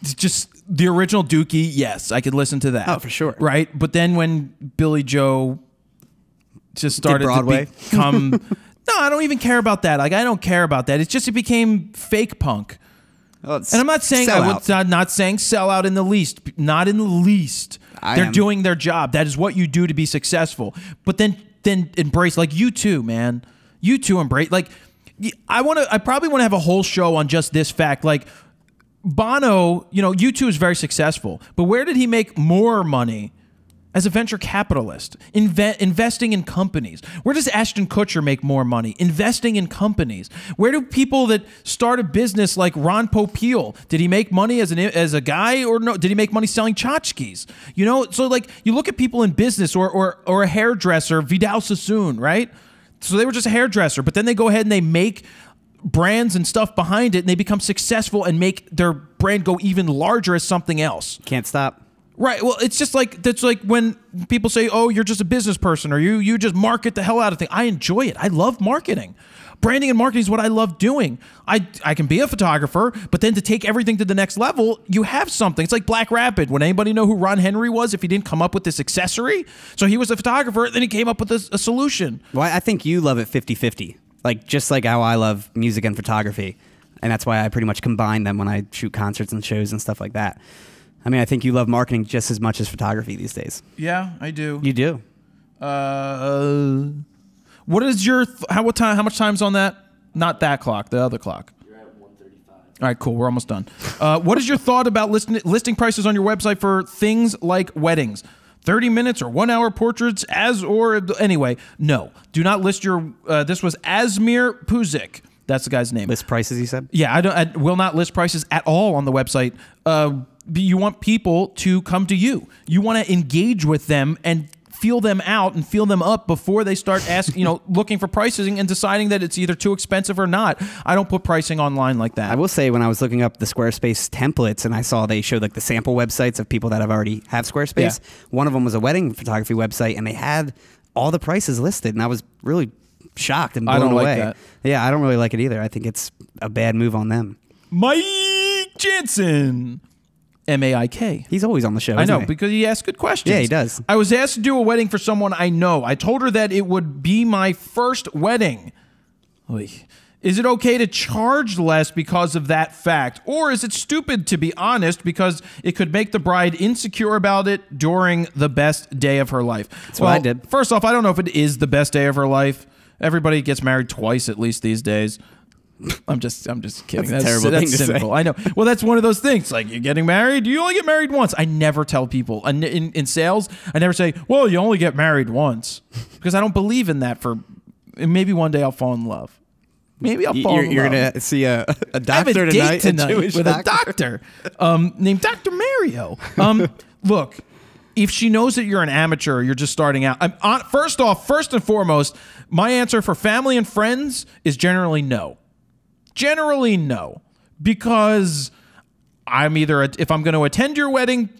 Just the original Dookie, yes, I could listen to that. Oh, for sure. Right? But then when Billy Joe just started Broadway? to become... No, I don't even care about that. Like, I don't care about that. It's just it became fake punk. Oh, it's And I'm not saying not saying sellout in the least. Not in the least. They're doing their job. That is what you do to be successful. But then embrace, like, you too, man. You too embrace. Like, I probably want to have a whole show on just this fact. Like, Bono, U2 is very successful, but where did he make more money as a venture capitalist, investing in companies? Where does Ashton Kutcher make more money? Investing in companies. Where do people that start a business like Ron Popeil, did he make money as a guy, or no? Did he make money selling tchotchkes? You know, so like you look at people in business or a hairdresser, Vidal Sassoon, right? So they were just a hairdresser, but then they go ahead and they make brands and stuff behind it, and they become successful and make their brand go even larger as something else. Can't stop. Right. Well, it's just like, that's like when people say, oh, you're just a business person, or you just market the hell out of things. I enjoy it. I love marketing. Branding and marketing is what I love doing. I can be a photographer, but then to take everything to the next level, you have something. It's like Black Rapid. Would anybody know who Ron Henry was if he didn't come up with this accessory? So he was a photographer, then he came up with a solution. Well, I think you love it 50-50. Like, just like how I love music and photography. And that's why I pretty much combine them when I shoot concerts and shows and stuff like that. I mean, I think you love marketing just as much as photography these days. Yeah, I do. You do. What is your how much time's on that? Not that clock, the other clock. You're at 1:35. All right, cool. We're almost done. What is your thought about listing prices on your website for things like weddings? 30 minutes or 1 hour portraits anyway, no. Do not list your, this was Asmir Puzik. That's the guy's name. List prices, you said? Yeah, I will not list prices at all on the website. You want people to come to you. You want to engage with them and feel them out and feel them up before they start asking, looking for pricing and deciding that it's either too expensive or not. I don't put pricing online like that. I will say, when I was looking up the Squarespace templates and I saw they showed like the sample websites of people that already have Squarespace, one of them was a wedding photography website, and they had all the prices listed, and I was really shocked and blown away. Like that. Yeah, I don't really like it either. I think it's a bad move on them. Mike Jansen. M-A-I-K. He's always on the show, I know, isn't he? because he asks good questions. Yeah, he does. I was asked to do a wedding for someone I know. I told her that it would be my first wedding. Oy. Is it okay to charge less because of that fact? Or is it stupid to be honest because it could make the bride insecure about it during the best day of her life? That's what I did. First off, I don't know if it is the best day of her life. Everybody gets married twice at least these days. I'm just kidding. That's a terrible thing to cynical. say. I know. Well, that's one of those things. Like, you're getting married. You only get married once. I never tell people in sales. I never say, well, you only get married once, because I don't believe in that. Maybe one day I'll fall in love. Maybe I'll fall in love. You're gonna see a doctor I have a date tonight, a Jewish with doctor. a doctor named Dr. Mario. Look, if she knows that you're an amateur, you're just starting out. First and foremost, my answer for family and friends is generally no. Generally, no, because I'm either if I'm going to attend your wedding.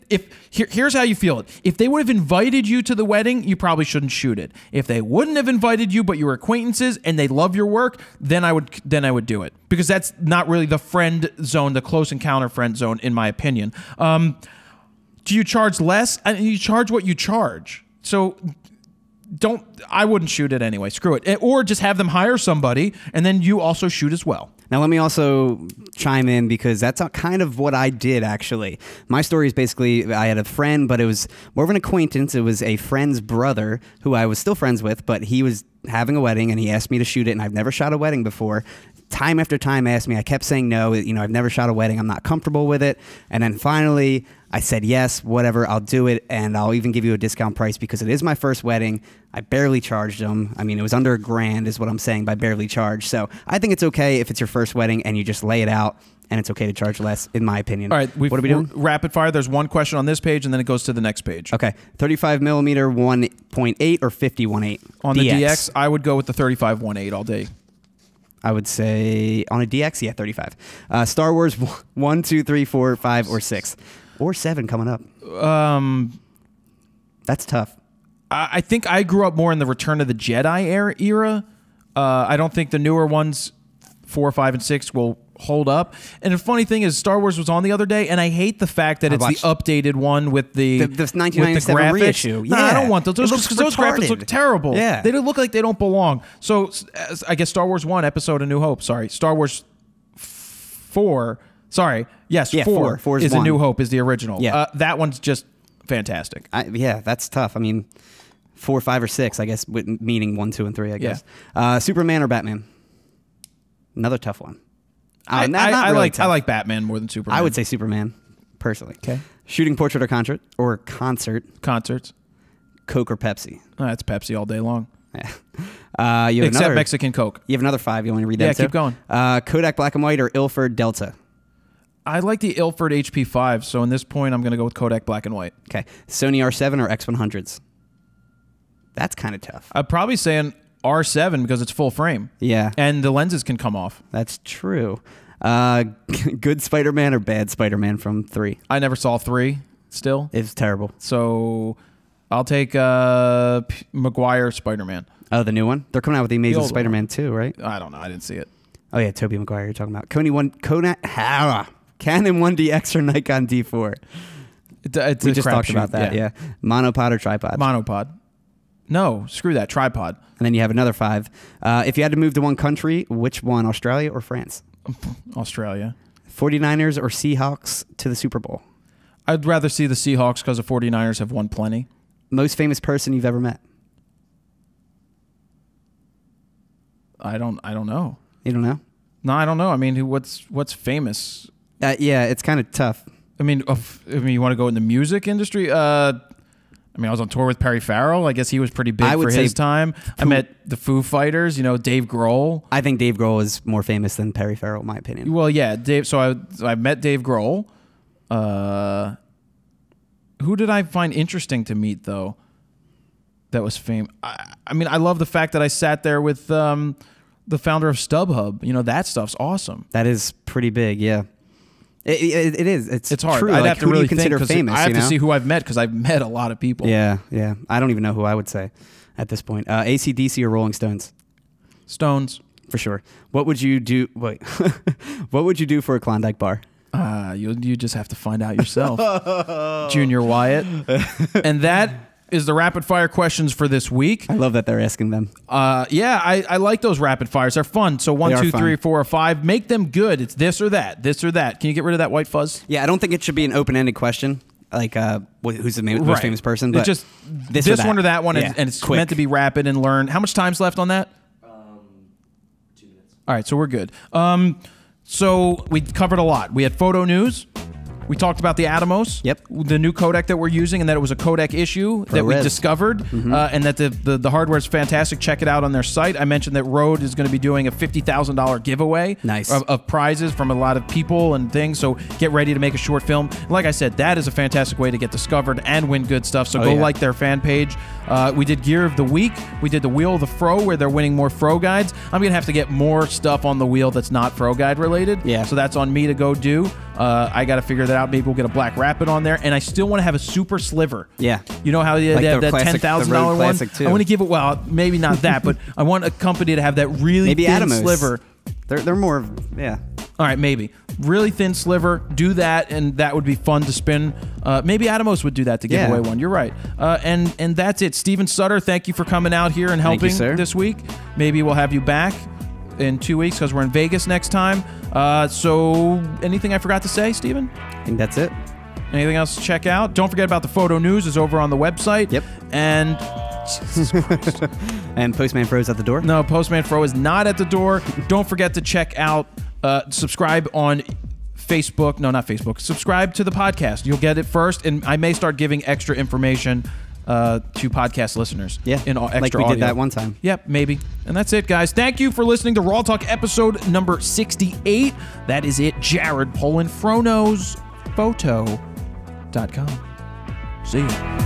Here's how you feel it. If they would have invited you to the wedding, you probably shouldn't shoot it. If they wouldn't have invited you, but you were acquaintances and they love your work, then I would do it, because that's not really the friend zone, the close encounter friend zone, in my opinion. Do you charge less? You charge what you charge. So I wouldn't shoot it anyway. Screw it. Or just have them hire somebody, and then you also shoot as well. Now, let me also chime in, because that's kind of what I did, actually. My story is basically, I had a friend, but it was more of an acquaintance. It was a friend's brother who I was still friends with, but he was having a wedding, and he asked me to shoot it, and I've never shot a wedding before. Time after time asked me. I kept saying no. I've never shot a wedding. I'm not comfortable with it. And then finally, I said, yes, whatever, I'll do it, and I'll even give you a discount price, because it is my first wedding. I barely charged them. I mean, it was under $1,000 is what I'm saying by barely charged. So I think it's okay if it's your first wedding and you just lay it out, and it's okay to charge less, in my opinion. All right, what are we doing? Rapid fire. There's one question on this page, and then it goes to the next page. Okay, 35 millimeter 1.8 or 50 1.8? On the DX, I would go with the 35 1.8 all day. I would say on a DX, yeah, 35. Star Wars 1, 2, 3, 4, 5, or 6. Or 7 coming up. That's tough. I think I grew up more in the Return of the Jedi era. I don't think the newer ones, 4, 5, and 6, will hold up. And the funny thing is, Star Wars was on the other day, and I hate the fact that it's the updated one with the 1997 reissue. Yeah, No, I don't want those. Those graphics look terrible. Yeah, they look like they don't belong. So I guess Star Wars 1 episode A New Hope. Sorry, Star Wars 4. Sorry, yes, yeah, 4 is A New Hope is the original. Yeah, that one's just fantastic. Yeah, that's tough. I mean, 4, 5, or 6, I guess, meaning 1, 2, and 3. I guess. Yeah. Superman or Batman? Another tough one. I like Batman more than Superman. I would say Superman, personally. Okay. Shooting portrait or concert? Concerts. Coke or Pepsi? Oh, that's Pepsi all day long. Yeah. You have Except another, Mexican Coke. You have another 5. You want to read that? Yeah, too? keep going. Kodak Black and White or Ilford Delta? I like the Ilford HP5, so in this point, I'm going to go with Kodak Black and White. Okay. Sony R7 or X100s? That's kind of tough. I'd probably say an R7 because it's full frame. Yeah. And the lenses can come off. That's true. Good Spider-Man or bad Spider-Man from 3? I never saw 3 still. It's terrible. So I'll take Maguire Spider-Man. Oh, the new one? They're coming out with the Amazing old Spider-Man 2, right? I don't know. I didn't see it. Oh, yeah, Tobey Maguire you're talking about. Canon 1DX or Nikon D4? It's We a just talked crapshoot, about that, yeah. Monopod or tripod? Monopod. No, screw that. Tripod. And then you have another 5. If you had to move to one country, which one? Australia or France? Australia. 49ers or Seahawks to the Super Bowl? I'd rather see the Seahawks because the 49ers have won plenty. Most famous person you've ever met? I don't know. You don't know? No, I don't know. I mean, what's famous? Yeah, it's kind of tough. I mean, you want to go in the music industry? I was on tour with Perry Farrell. I guess he was pretty big for his time. I met the Foo Fighters. Dave Grohl. I think Dave Grohl is more famous than Perry Farrell, in my opinion. Well, yeah, Dave. So I met Dave Grohl. Who did I find interesting to meet though? That was famous. I love the fact that I sat there with the founder of StubHub. That stuff's awesome. That is pretty big, yeah. It is. It's hard. True. I'd like, have to who really do you consider think, famous. I have to see who I've met because I've met a lot of people. Yeah, yeah. I don't even know who I would say at this point. AC/DC or Rolling Stones? Stones. For sure. What would you do? Wait. What would you do for a Klondike bar? You just have to find out yourself, Junior Wyatt. And that is the rapid fire questions for this week. I love that they're asking them. Yeah, I like those rapid fires. They're fun. So 1, 2, 3, 4, or 5. Make them good. It's this or that. This or that. Can you get rid of that white fuzz? Yeah, I don't think it should be an open-ended question. Like, who's the most famous person? But it's just this one or that one, yeah, and it's quick. meant to be rapid and learn. How much time's left on that? 2 minutes. All right, so we're good. So we covered a lot. We had photo news. We talked about the Atomos, yep, the new codec that we're using, and that it was a codec issue that we discovered, and that the hardware is fantastic. Check it out on their site. I mentioned that Rode is going to be doing a $50,000 giveaway of prizes from a lot of people and things, so get ready to make a short film. Like I said, that is a fantastic way to get discovered and win good stuff, so go like their fan page. We did Gear of the Week. We did the Wheel of the Fro, where they're winning more Fro guides. I'm going to have to get more stuff on the wheel that's not Fro guide related, so that's on me to go do. I got to figure that out. Maybe we'll get a Black Rapid on there. And I still want to have a super sliver. Yeah. You know how they have that $10,000 one? Too. I want to give it, well, maybe not that, but I want a company to have that really thin Atomos. sliver. They're more, yeah. All right, maybe. Really thin sliver. Do that, and that would be fun to spin. Maybe Atomos would do that to give away one. You're right. And that's it. Steven Sutter, thank you for coming out here and helping this week. Maybe we'll have you back in 2 weeks because we're in Vegas next time. So anything I forgot to say, Steven? I think that's it. Anything else to check out? Don't forget about the photo news is over on the website. Yep. And and Postman Fro's at the door? No, Postman Fro is not at the door. Don't forget to check out, subscribe on Facebook. No, not Facebook. Subscribe to the podcast. You'll get it first, and I may start giving extra information to podcast listeners. Yeah, in extra like we audio. did that one time. Yep, maybe. And that's it, guys. Thank you for listening to RAWtalk episode number 68. That is it. Jared Polin, FroKnowsPhoto.com. See you.